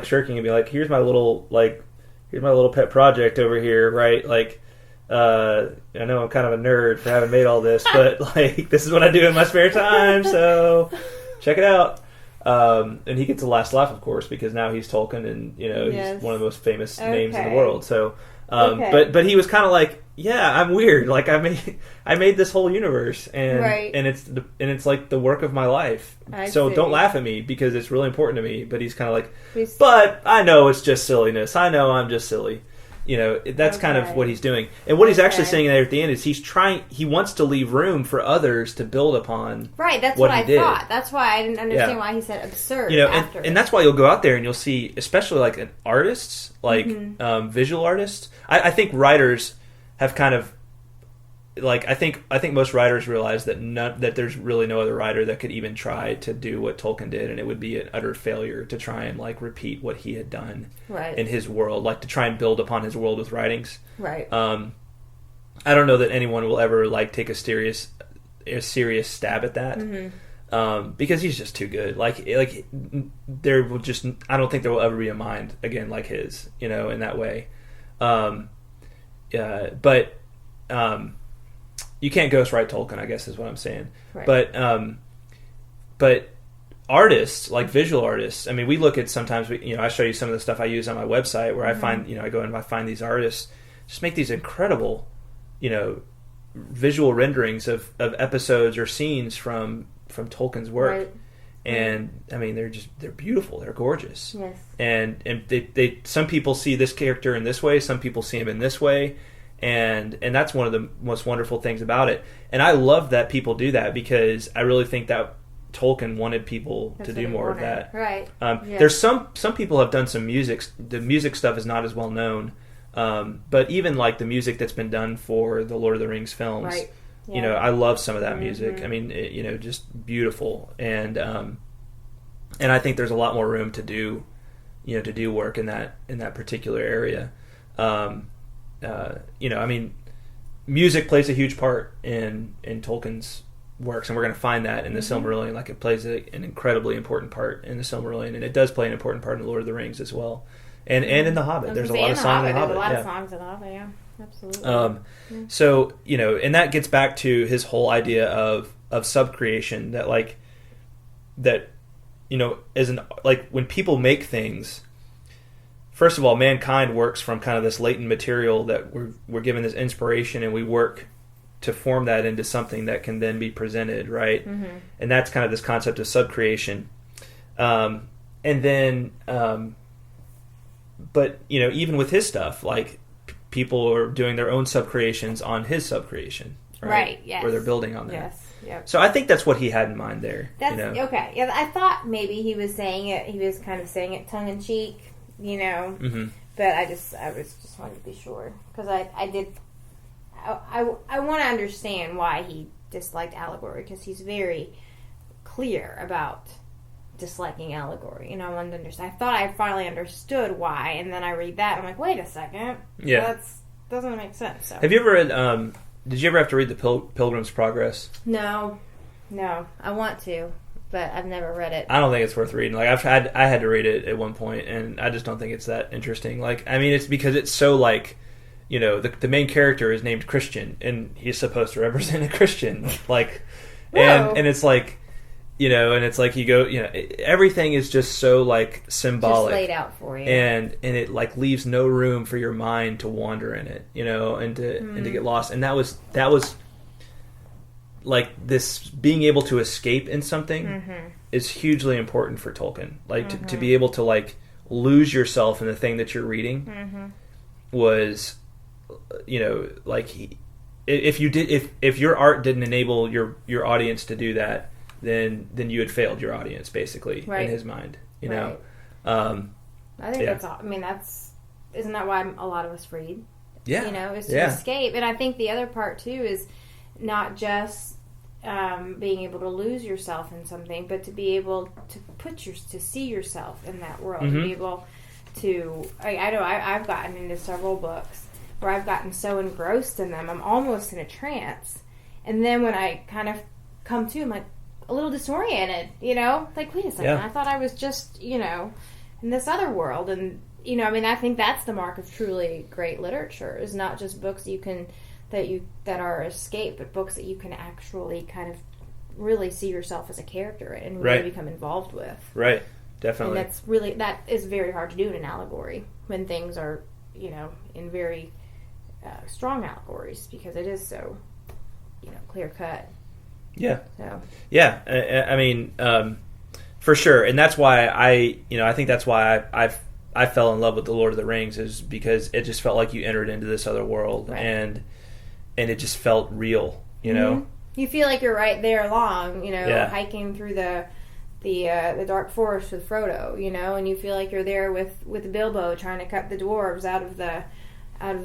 shirking and be like, here's my little pet project over here, right? Like, I know I'm kind of a nerd for having made all this, but like, this is what I do in my spare time, so check it out. And he gets the last laugh, of course, because now he's Tolkien, and he's one of the most famous names in the world. So, but he was kind of like, yeah, I'm weird. Like I made this whole universe, and it's like the work of my life. So don't laugh at me because it's really important to me. But he's kind of like, but I know it's just silliness. I know I'm just silly. That's kind of what he's doing. And what he's actually saying there at the end is he wants to leave room for others to build upon. Right, that's what I thought. That's why I didn't understand why he said absurd after. And that's why you'll go out there and you'll see, especially like artists, like visual artists. I think writers have kind of, like, I think most writers realize that there's really no other writer that could even try to do what Tolkien did, and it would be an utter failure to try and like repeat what he had done in his world, like to try and build upon his world with writings. Right. I don't know that anyone will ever like take a serious stab at that, because he's just too good. Like there will just, I don't think there will ever be a mind again like his, in that way. But you can't ghostwrite Tolkien, I guess is what I'm saying. Right. But artists, like visual artists, I mean, we look at sometimes, I show you some of the stuff I use on my website where I find, I go and I find these artists just make these incredible, visual renderings of episodes or scenes from Tolkien's work. Right. And I mean, they're beautiful, they're gorgeous. Yes. And they some people see this character in this way, some people see him in this way. And that's one of the most wonderful things about it. And I love that people do that because I really think that Tolkien wanted people to do more of that. Right. There's some people have done some music. The music stuff is not as well known. But even like the music that's been done for the Lord of the Rings films, right. Yeah. I love some of that music. I mean, just beautiful. And I think there's a lot more room to do work in that particular area. I mean, music plays a huge part in Tolkien's works, and we're going to find that in the Silmarillion. Like, it plays an incredibly important part in the Silmarillion, and it does play an important part in the Lord of the Rings as well, and in the Hobbit. There's a lot of songs in the Hobbit. There's a lot of songs in the Hobbit. Yeah, absolutely. So and that gets back to his whole idea of subcreation. That when people make things. First of all, mankind works from kind of this latent material that we're given this inspiration, and we work to form that into something that can then be presented, right? Mm-hmm. And that's kind of this concept of subcreation. And then, but even with his stuff, like people are doing their own subcreations on his subcreation, right? Right. Yes. Where they're building on that. Yes. Yep. So I think that's what he had in mind there. That's okay. Yeah, I thought maybe he was saying it. He was kind of saying it tongue in cheek. But I was just wanted to be sure because I want to understand why he disliked allegory because he's very clear about disliking allegory. I wanted to understand. I thought I finally understood why, and then I read that and I'm like, wait a second, that doesn't make sense. So. Have you ever read? Did you ever have to read the Pilgrim's Progress? No, I want to. But I've never read it. I don't think it's worth reading. Like I had to read it at one point, and I just don't think it's that interesting. Like, I mean, it's because it's so like, the main character is named Christian, and he's supposed to represent a Christian. Like, and it's like, and it's like you go, everything is just so like symbolic, just laid out for you, and it like leaves no room for your mind to wander in it, and to get lost. And that was. Like this being able to escape in something is hugely important for Tolkien. Like to be able to like lose yourself in the thing that you're reading was, like if your art didn't enable your audience to do that, then you had failed your audience basically in his mind. I think that's all. I mean, isn't that why a lot of us read? Yeah. You know, is to escape. And I think the other part, too, is not just being able to lose yourself in something, but to be able to see yourself in that world. To be able to... I know I've gotten into several books where I've gotten so engrossed in them, I'm almost in a trance. And then when I kind of come to, I'm like a little disoriented, you know? Like, wait a second, I thought I was just, you know, in this other world. And, you know, I mean, I think that's the mark of truly great literature, is not just books that are escape, but books that you can actually kind of really see yourself as a character and really become involved with. Right, definitely. And that is very hard to do in an allegory when things are, you know, in very strong allegories, because it is so, you know, clear cut. Yeah. So. Yeah, I mean, for sure, and that's why I think that's why I fell in love with the Lord of the Rings, is because it just felt like you entered into this other world, and it just felt real, you know. You feel like you're right there along, you know, hiking through the dark forest with Frodo, you know, and you feel like you're there with Bilbo trying to cut the dwarves out of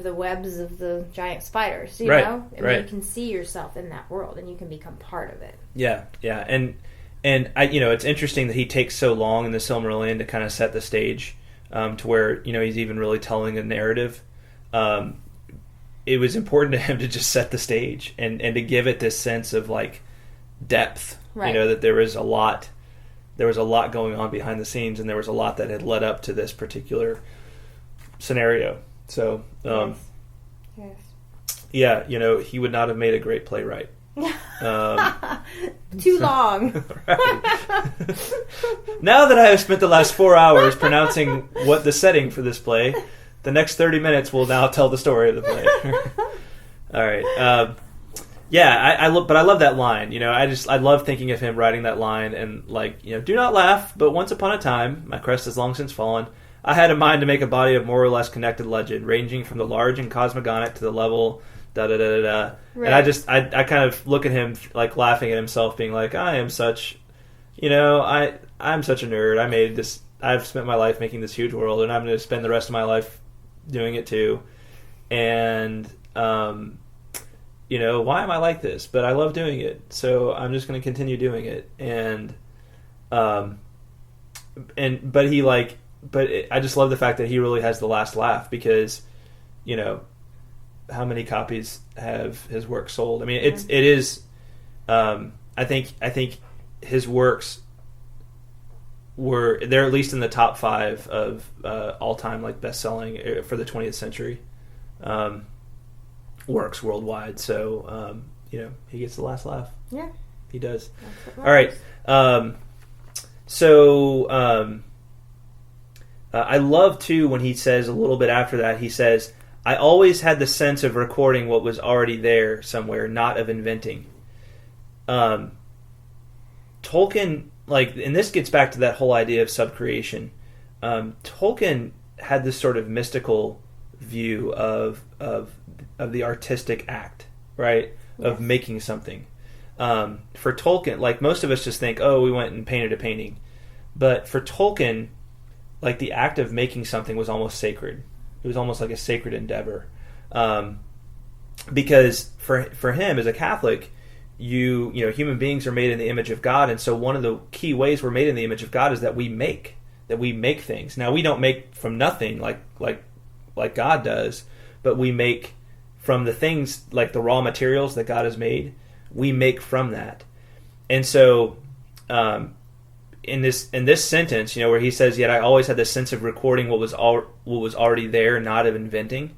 the webs of the giant spiders, you know? I mean, you can see yourself in that world, and you can become part of it. Yeah, and I, you know, it's interesting that he takes so long in the Silmarillion to kind of set the stage, to where, you know, he's even really telling a narrative. It was important to him to just set the stage and to give it this sense of, like, depth, you know, that there was a lot going on behind the scenes, and there was a lot that had led up to this particular scenario. So, yeah, you know, he would not have made a great playwright. Too long. Now that I have spent the last 4 hours pronouncing what the setting for this play, the next 30 minutes will now tell the story of the play. All right. But I love that line. You know, I love thinking of him writing that line, and, like, you know, do not laugh, but once upon a time, my crest has long since fallen. I had in mind to make a body of more or less connected legend, ranging from the large and cosmogonic to the level da-da-da-da-da. Right. And I kind of look at him, like, laughing at himself, being like, I am such, you know, I'm such a nerd. I've spent my life making this huge world, and I'm going to spend the rest of my life doing it too. And, you know, why am I like this? But I love doing it, so I'm just going to continue doing it. I just love the fact that he really has the last laugh, because, you know, how many copies have his work sold? I mean, it is. I think his works they're at least in the top 5 of all time, like, best selling for the 20th century works worldwide. So you know, he gets the last laugh. Yeah, he does. All right. I love, too, when he says a little bit after that, he says, I always had the sense of recording what was already there somewhere, not of inventing. Tolkien, like, and this gets back to that whole idea of subcreation. Tolkien had this sort of mystical view of the artistic act, right? Yes. Of making something. For Tolkien, like, most of us just think, oh, we went and painted a painting. But for Tolkien, like, the act of making something was almost sacred. It was almost like a sacred endeavor. Because for him, as a Catholic, you know, human beings are made in the image of God, and so one of the key ways we're made in the image of God is that we make things. Now, we don't make from nothing like God does, but we make from the things, like the raw materials that God has made. We make from that. And so in this sentence, you know, where he says, yet I always had this sense of recording what was already there, not of inventing.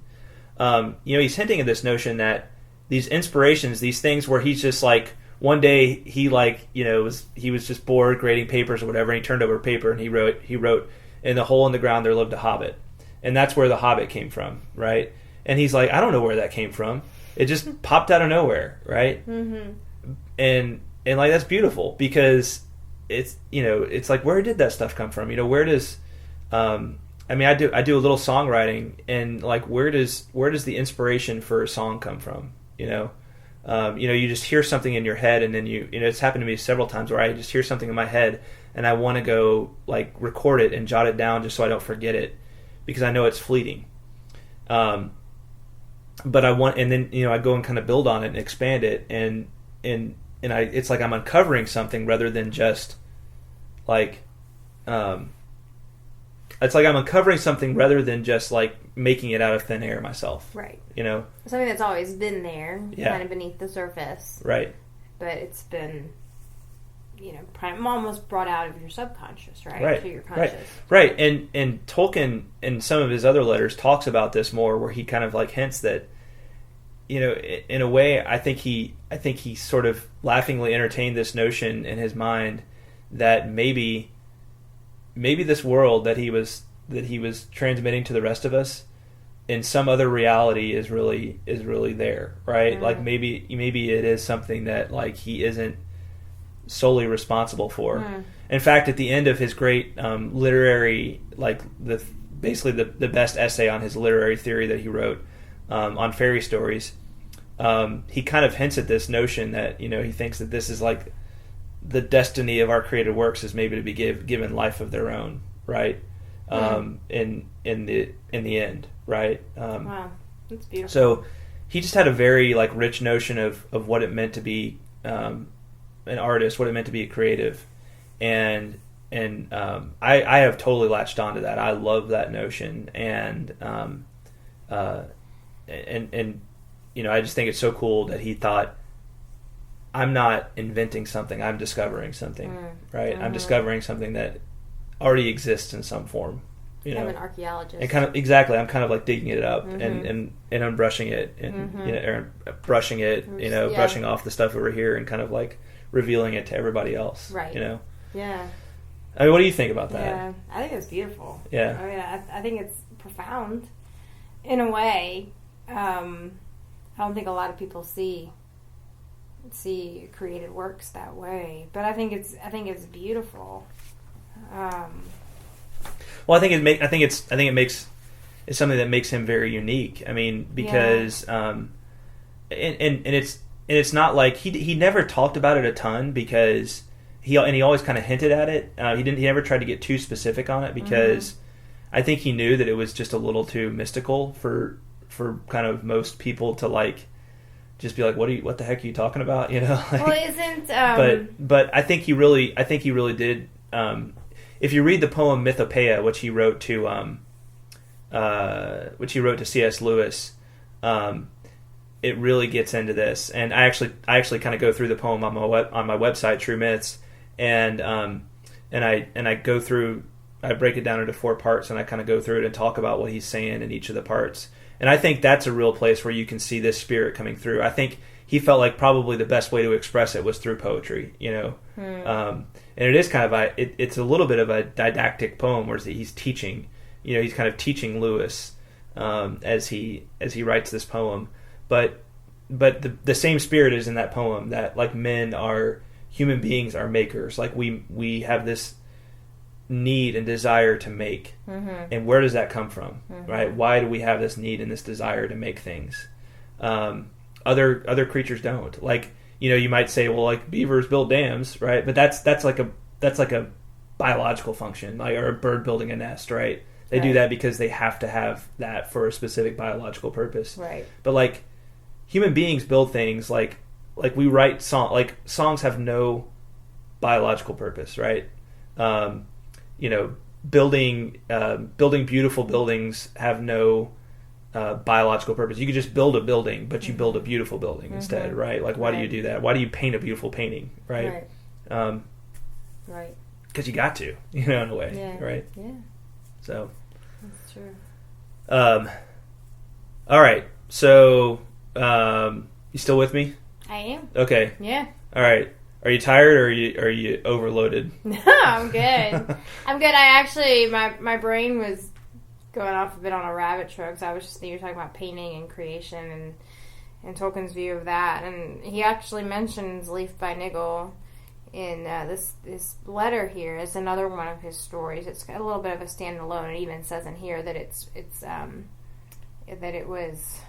You know, he's hinting at this notion that these inspirations, these things where he's just like, one day he, like, you know, he was just bored grading papers or whatever, and he turned over a paper and he wrote, in the hole in the ground there lived a hobbit. And that's where the Hobbit came from, right? And he's like, I don't know where that came from. It just popped out of nowhere, right? Mm-hmm. And like, that's beautiful, because it's, you know, it's like, where did that stuff come from? You know, where does I mean, I do a little songwriting, and, like, where does the inspiration for a song come from? You know, You just hear something in your head, and then it's happened to me several times where I just hear something in my head, and I want to go like record it and jot it down just so I don't forget it, because I know it's fleeting. But I want, and then I go and kind of build on it and expand it, and it's like I'm uncovering something rather than just like, it's like I'm uncovering something rather than just like making it out of thin air myself. Right. Something that's always been there, kind of beneath the surface. Right. But it's been, almost brought out of your subconscious, right? Right. To your conscious. Right. And Tolkien, in some of his other letters, talks about this more, where he kind of like hints that, in a way, I think he sort of laughingly entertained this notion in his mind that maybe this world that he was transmitting to the rest of us in some other reality is really there, right? Mm-hmm. Like maybe it is something that like he isn't solely responsible for. Mm. In fact, at the end of his great literary, like basically the best essay on his literary theory that he wrote on fairy stories, he kind of hints at this notion that he thinks that this is like the destiny of our created works is maybe to be given life of their own, right? In the end, right? Wow, that's beautiful. So he just had a very like rich notion of what it meant to be an artist, what it meant to be a creative, and I have totally latched onto that. I love that notion, and I just think it's so cool that he thought, I'm not inventing something, I'm discovering something, right? Mm-hmm. I'm discovering something that already exists in some form. I'm an archaeologist. And I'm kind of like digging it up, and I'm brushing it, and brushing it, brushing off the stuff over here, and kind of like revealing it to everybody else. Right. Yeah. I mean, what do you think about that? Yeah, I think it's beautiful. Yeah. I mean, I think it's profound in a way. I don't think a lot of people see created works that way, but I think it's beautiful. Well, I think it's something that makes him very unique. I mean, because and it's not like he never talked about it a ton, because he always kind of hinted at it. He never tried to get too specific on it, because I think he knew that it was just a little too mystical for kind of most people to like just be like, what the heck are you talking about? Like, well, isn't but I think he really did. If you read the poem Mythopoeia, which he wrote to C.S. Lewis, it really gets into this. And I actually kind of go through the poem on my website, True Myths, and I go through, I break it down into 4 parts, and I kind of go through it and talk about what he's saying in each of the parts. And I think that's a real place where you can see this spirit coming through. I think he felt like probably the best way to express it was through poetry, and it is kind of it's a little bit of a didactic poem where he's teaching, he's kind of teaching Lewis as he writes this poem. But the same spirit is in that poem, that like human beings are makers. Like we have this need and desire to make, and where does that come from, right? Why do we have this need and this desire to make things? Other creatures don't. Like, you might say, well, like beavers build dams, right? But that's like a biological function, like, or a bird building a nest, right? They do that because they have to have that for a specific biological purpose, right? But like human beings build things, like we write songs have no biological purpose, right? Building beautiful buildings have no biological purpose. You could just build a building, but you build a beautiful building instead, right? Like, why do you do that? Why do you paint a beautiful painting, right? Right. Because you got to, in a way, right? Yeah. So. That's true. All right. So, you still with me? I am. Okay. Yeah. All right. Are you tired, or are you overloaded? No, I'm good. I'm good. I actually, my brain was going off a bit on a rabbit trail, because I was just, you were talking about painting and creation and Tolkien's view of that, and he actually mentions Leaf by Niggle in this letter here as another one of his stories. It's a little bit of a standalone. It even says in here that it's that it was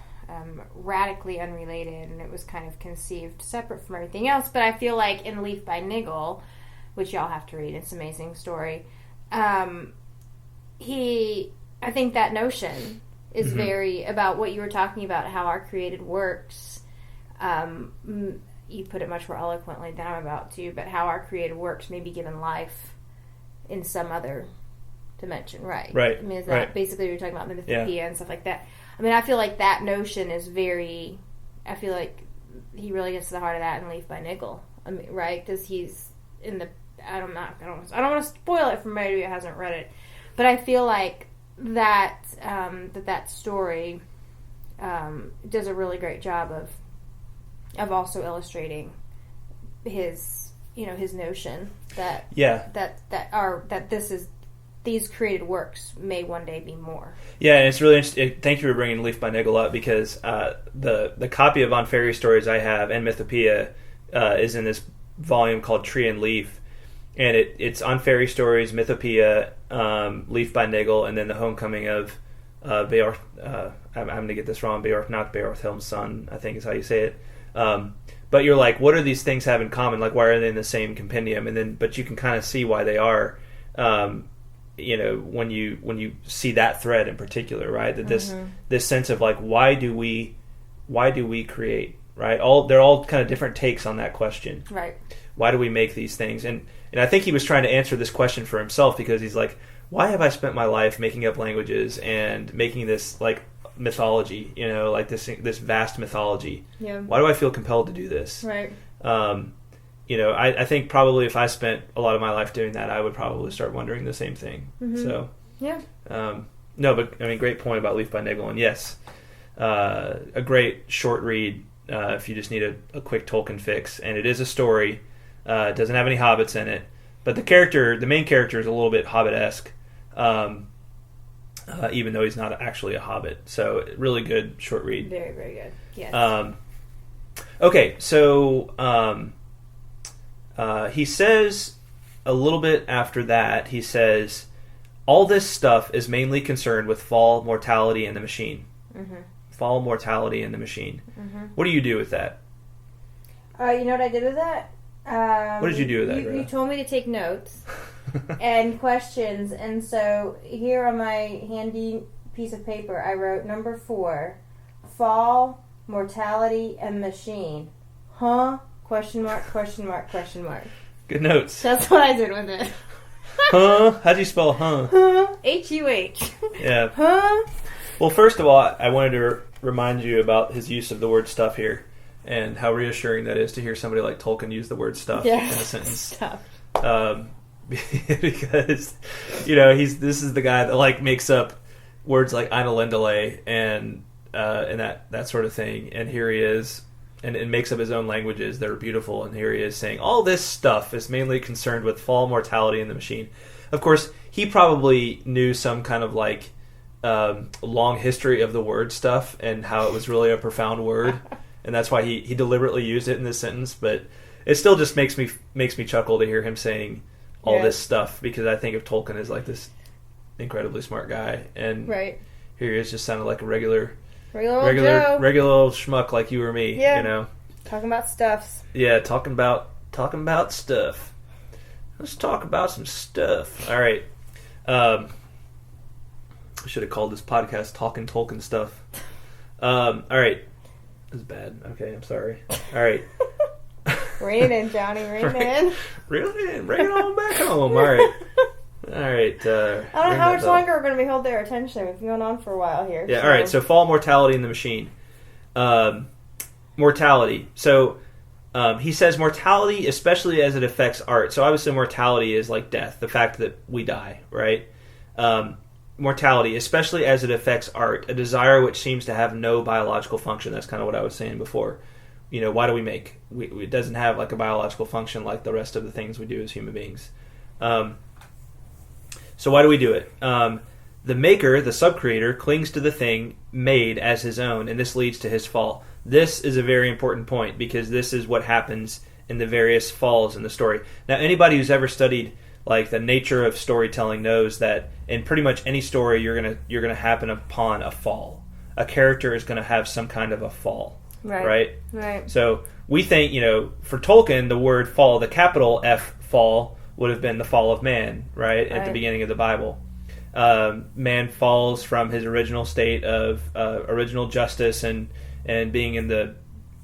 radically unrelated, and it was kind of conceived separate from everything else. But I feel like in Leaf by Niggle, which y'all have to read, it's an amazing story. I think that notion is very about what you were talking about, how our created works. You put it much more eloquently than I'm about to, but how our created works may be given life in some other dimension, right? Right. I mean, is that basically you're talking about the Mythology and stuff like that? I mean, I feel like that notion is very. I feel like he really gets to the heart of that in Leaf by Niggle, I mean, right? Because he's in the. I don't want to spoil it for anybody who hasn't read it, but I feel like that that story does a really great job of also illustrating his notion that these created works may one day be more. Yeah, and it's really interesting. Thank you for bringing Leaf by Niggle up, because the copy of On Fairy Stories I have and Mythopoeia is in this volume called Tree and Leaf, and it's On Fairy Stories, Mythopoeia, Leaf by Niggle, and then the Homecoming of Beorth. I'm going to get this wrong. Beorth, not Beorth Helm's son, I think is how you say it. But you're like, what do these things have in common? Like, why are they in the same compendium? But you can kind of see why they are. When you see that thread in particular, right? That this sense of like, why do we create, right? They're all kind of different takes on that question, right? Why do we make these things? And I think he was trying to answer this question for himself, because he's like, why have I spent my life making up languages and making this like mythology, like this vast mythology? Yeah. Why do I feel compelled to do this? Right. I think probably if I spent a lot of my life doing that, I would probably start wondering the same thing. Mm-hmm. So, yeah. No, but I mean, great point about Leaf by Niggle, and yes, a great short read if you just need a quick Tolkien fix. And it is a story. It doesn't have any hobbits in it, but the main character is a little bit Hobbit-esque, even though he's not actually a hobbit. So, really good short read. Very, very good. Yes. Okay, so he says a little bit after that, he says, all this stuff is mainly concerned with fall, mortality, and the machine. Mm-hmm. Fall, mortality, and the machine. Mm-hmm. What do you do with that? You know what I did with that? What did you do with that, You told me to take notes and questions, and so here on my handy piece of paper, I wrote number 4, fall, mortality, and machine. Huh? Question mark, question mark, question mark. Good notes. That's what I did with it. Huh? How do you spell huh? Huh? H-U-H. Yeah. Huh? Well, first of all, I wanted to remind you about his use of the word stuff here, and how reassuring that is to hear somebody like Tolkien use the word stuff in a sentence. Stuff. Because, this is the guy that like makes up words like Annalynne Delay and that sort of thing, and here he is. And makes up his own languages that are beautiful, and here he is saying, all this stuff is mainly concerned with fall, mortality, and the machine. Of course, he probably knew some kind of like long history of the word stuff and how it was really a profound word, and that's why he deliberately used it in this sentence. But it still just makes me chuckle to hear him saying all this stuff, because I think of Tolkien as like this incredibly smart guy, and here he is just sounded like a regular old schmuck like you or me, Talking about stuffs. Yeah, talking about stuff. Let's talk about some stuff. All right. I should have called this podcast Talking Tolkien Stuff. All right. This is bad. Okay, I'm sorry. All right. Rein it in, Johnny. Rein it in. Reel it in. Bring it on back home. All right. All right. I don't know how much longer we're going to be hold their attention. We've been going on for a while here. Yeah. So. All right. So fall, mortality, and the machine. Mortality. So he says mortality, especially as it affects art. So obviously, mortality is like death, the fact that we die, right? Mortality, especially as it affects art, a desire which seems to have no biological function. That's kind of what I was saying before. Why do we make? It doesn't have like a biological function like the rest of the things we do as human beings. So why do we do it? The maker, the sub-creator, clings to the thing made as his own, and this leads to his fall. This is a very important point, because this is what happens in the various falls in the story. Now, anybody who's ever studied like the nature of storytelling knows that in pretty much any story you're gonna happen upon a fall. a character is going to have some kind of a fall, right? So we think, for Tolkien, the word fall, the capital F fall, would have been the fall of man, right? At the beginning of the Bible. Man falls from his original state of original justice and being in the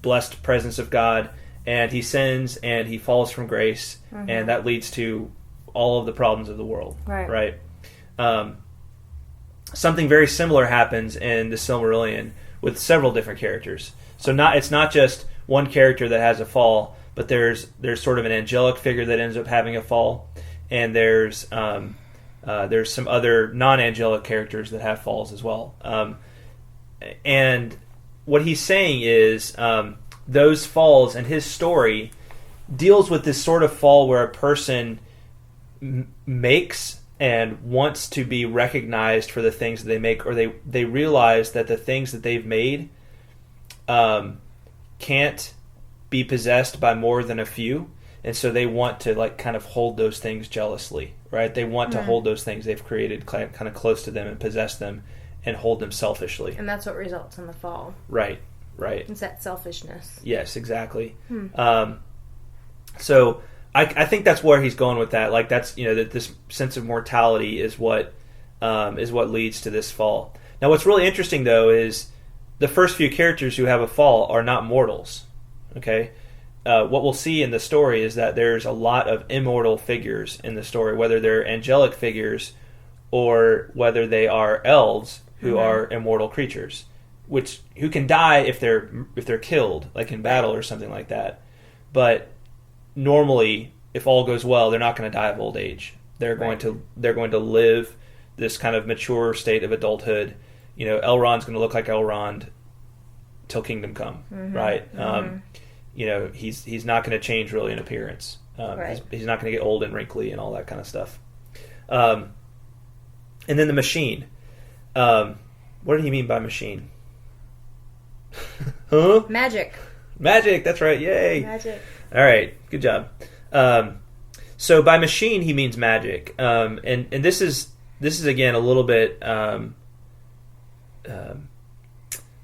blessed presence of God, and he sins and he falls from grace, and that leads to all of the problems of the world, right? Something very similar happens in the Silmarillion with several different characters. So it's not just one character that has a fall, but there's sort of an angelic figure that ends up having a fall, and there's some other non-angelic characters that have falls as well. And what he's saying is those falls, and his story deals with this sort of fall where a person makes and wants to be recognized for the things that they make, or they realize that the things that they've made can't be possessed by more than a few, and so they want to kind of hold those things jealously, right? They want to hold those things they've created kind of close to them and possess them and hold them selfishly. And that's what results in the fall. Right. It's that selfishness. Yes, exactly. So I think that's where he's going with that. That's that this sense of mortality is what leads to this fall. Now, what's really interesting though is the first few characters who have a fall are not mortals. Okay, what we'll see in the story is that there's a lot of immortal figures in the story, whether they're angelic figures or whether they are elves who are immortal creatures, who can die if they're killed, like in battle or something like that. But normally, if all goes well, they're not going to die of old age. They're going to live this kind of mature state of adulthood. Elrond's going to look like Elrond till Kingdom Come, right? He's not going to change really in appearance. He's not going to get old and wrinkly and all that kind of stuff. And then the machine. What did he mean by machine? Huh? Magic. That's right. Yay. Magic. All right. Good job. So by machine he means magic. And this is again a little bit.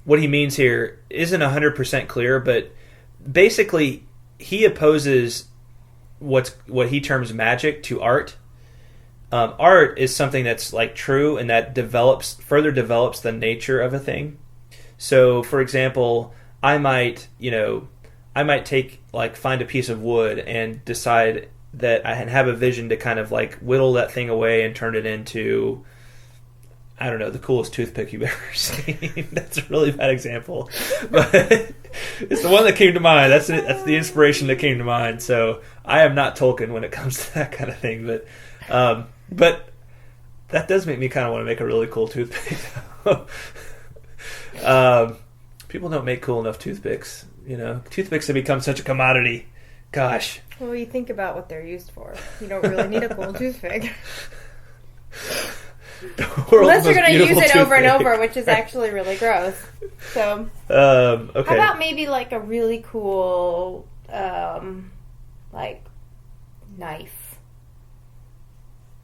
What he means here isn't 100% clear, but basically he opposes what he terms magic to art. Art is something that's true and that further develops the nature of a thing. So, for example, I might find a piece of wood and decide that I have a vision to kind of whittle that thing away and turn it into, I don't know, the coolest toothpick you've ever seen. That's a really bad example, but it's the one that came to mind. That's the inspiration that came to mind. So I am not Tolkien when it comes to that kind of thing, but that does make me kind of want to make a really cool toothpick. People don't make cool enough toothpicks. Toothpicks have become such a commodity. Gosh. Well, you think about what they're used for. You don't really need a cool toothpick. Unless you're going to use it over and over, which is actually really gross. So, okay. How about maybe a really cool, knife?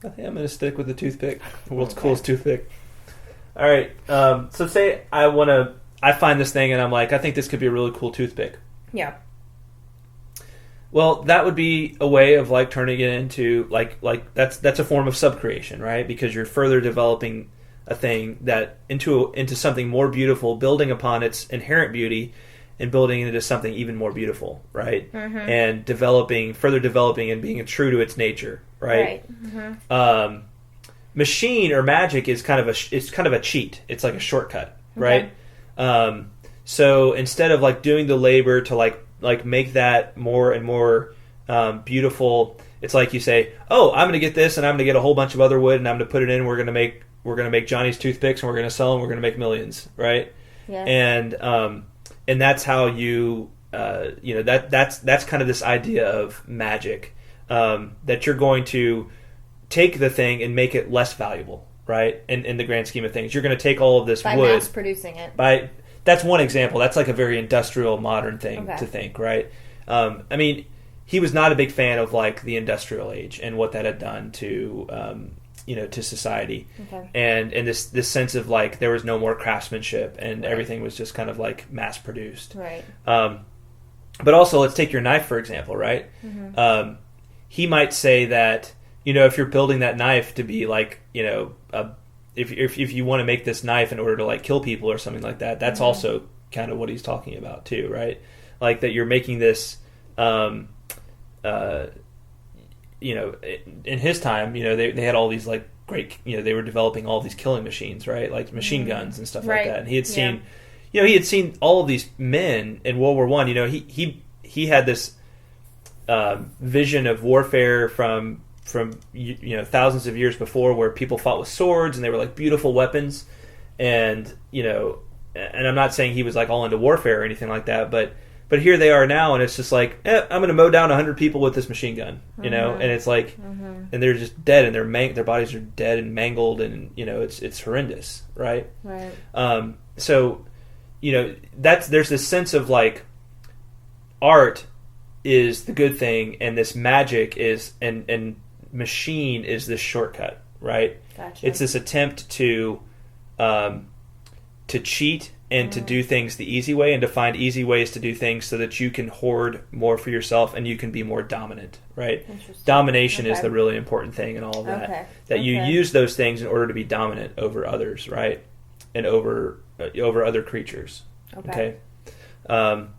I think I'm going to stick with the toothpick. The world's coolest toothpick. All right. So say I find this thing and I'm I think this could be a really cool toothpick. Yeah. Well, that would be a way of turning it into that's a form of subcreation, right? Because you're further developing a thing that into something more beautiful, building upon its inherent beauty and building it into something even more beautiful, right? And further developing and being true to its nature, right? Machine or magic is kind of a cheat. It's like a shortcut, right? So instead of doing the labor to make that more and more beautiful, it's you say, oh, I'm going to get this and I'm going to get a whole bunch of other wood and I'm going to put it in. We're going to make Johnny's toothpicks and we're going to sell them. We're going to make millions, right? Yeah. And that's how that's kind of this idea of magic, that you're going to take the thing and make it less valuable, right? In the grand scheme of things, you're going to take all of this by wood, mass producing it. That's one example. That's a very industrial, modern thing to think, right? I mean, he was not a big fan of the industrial age and what that had done to to society. Okay. And this sense of like there was no more craftsmanship and Right. everything was just kind of like mass produced. Right. But also, let's take your knife for example, right? Mm-hmm. He might say that if you're building that knife to be like if you want to make this knife in order to like kill people or something like that, that's Mm-hmm. also kind of what he's talking about too, right? Like that you're making this. In his time, they had all these like great, they were developing all these killing machines, right? Like machine Mm-hmm. guns and stuff Right. like that. And he had seen, he had seen all of these men in World War One. He had this vision of warfare from thousands of years before, where people fought with swords and they were like beautiful weapons, and and I'm not saying he was like all into warfare or anything like that, but here they are now, and it's just like, I'm going to mow down 100 people with this machine gun, Mm-hmm. and it's like, Mm-hmm. and they're just dead, and their bodies are dead and mangled, and it's horrendous, right? Right. So, there's this sense of like, art is the good thing, and this magic is, and machine is this shortcut, right? Gotcha. It's this attempt to cheat and to do things the easy way, and to find easy ways to do things so that you can hoard more for yourself and you can be more dominant, right? Domination is the really important thing in all of that. Okay. That you use those things in order to be dominant over others, right? And over other creatures. Okay. And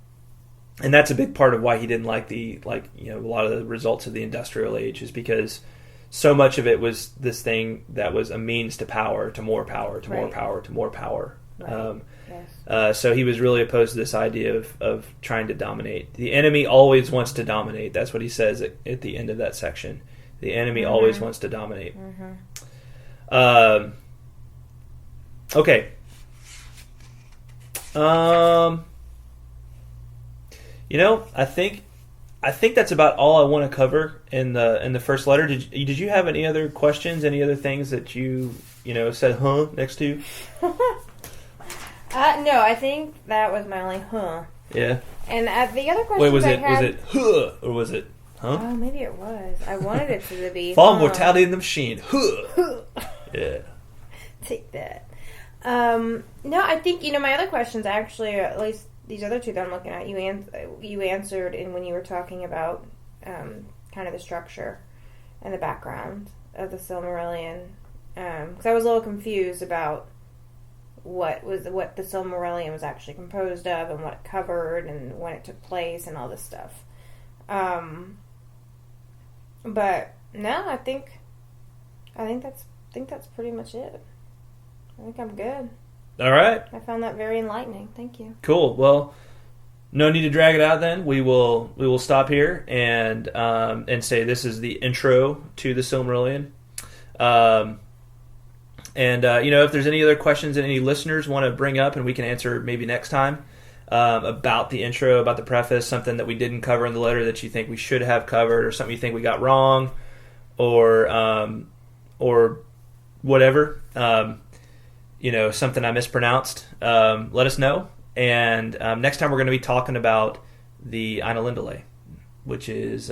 that's a big part of why he didn't like a lot of the results of the industrial age, is because so much of it was this thing that was a means to power, to more power, to more power, to more power. Right. Yes. So he was really opposed to this idea of trying to dominate. The enemy always wants to dominate. That's what he says at the end of that section. The enemy Mm-hmm. always wants to dominate. Mm-hmm. Okay. I think that's about all I want to cover in the first letter. Did you have any other questions? Any other things that you said next to? No, I think that was my only Yeah. And the other question Wait, was I it had, or was it huh? Oh, maybe it was. I wanted it to be Fall mortality in the machine. Yeah. Take that. No, I think my other questions actually, at least these other two that I'm looking at, you answered in when you were talking about kind of the structure and the background of the Silmarillion. Because I was a little confused about what the Silmarillion was actually composed of, and what it covered, and when it took place, and all this stuff. But no, I think that's pretty much it. I think I'm good. All right. I found that very enlightening. Thank you. Cool. Well, no need to drag it out then. We will stop here and say this is the intro to the Silmarillion. If there's any other questions that any listeners want to bring up and we can answer maybe next time about the intro, about the preface, something that we didn't cover in the letter that you think we should have covered, or something you think we got wrong, or whatever, something I mispronounced, let us know. And next time we're going to be talking about the Annalynne Delay, which is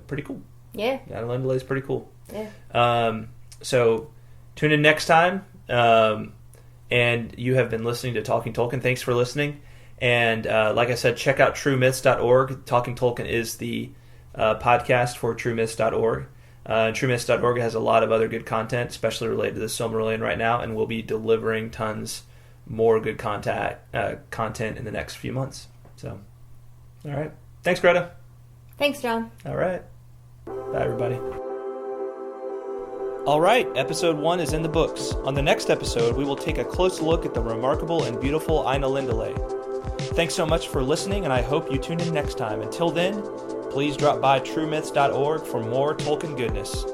pretty cool. Yeah. The Annalynne Delay is pretty cool. Yeah. So tune in next time. And you have been listening to Talking Tolkien. Thanks for listening. And like I said, check out truemyths.org. Talking Tolkien is the podcast for truemyths.org. Truemyths.org has a lot of other good content, especially related to the Silmarillion right now, and we'll be delivering tons more good content in the next few months. So, all right. Thanks, Greta. Thanks, John. All right. Bye, everybody. All right, episode 1 is in the books. On the next episode, we will take a close look at the remarkable and beautiful Annalynne Delay. Thanks so much for listening, and I hope you tune in next time. Until then, please drop by truemyths.org for more Tolkien goodness.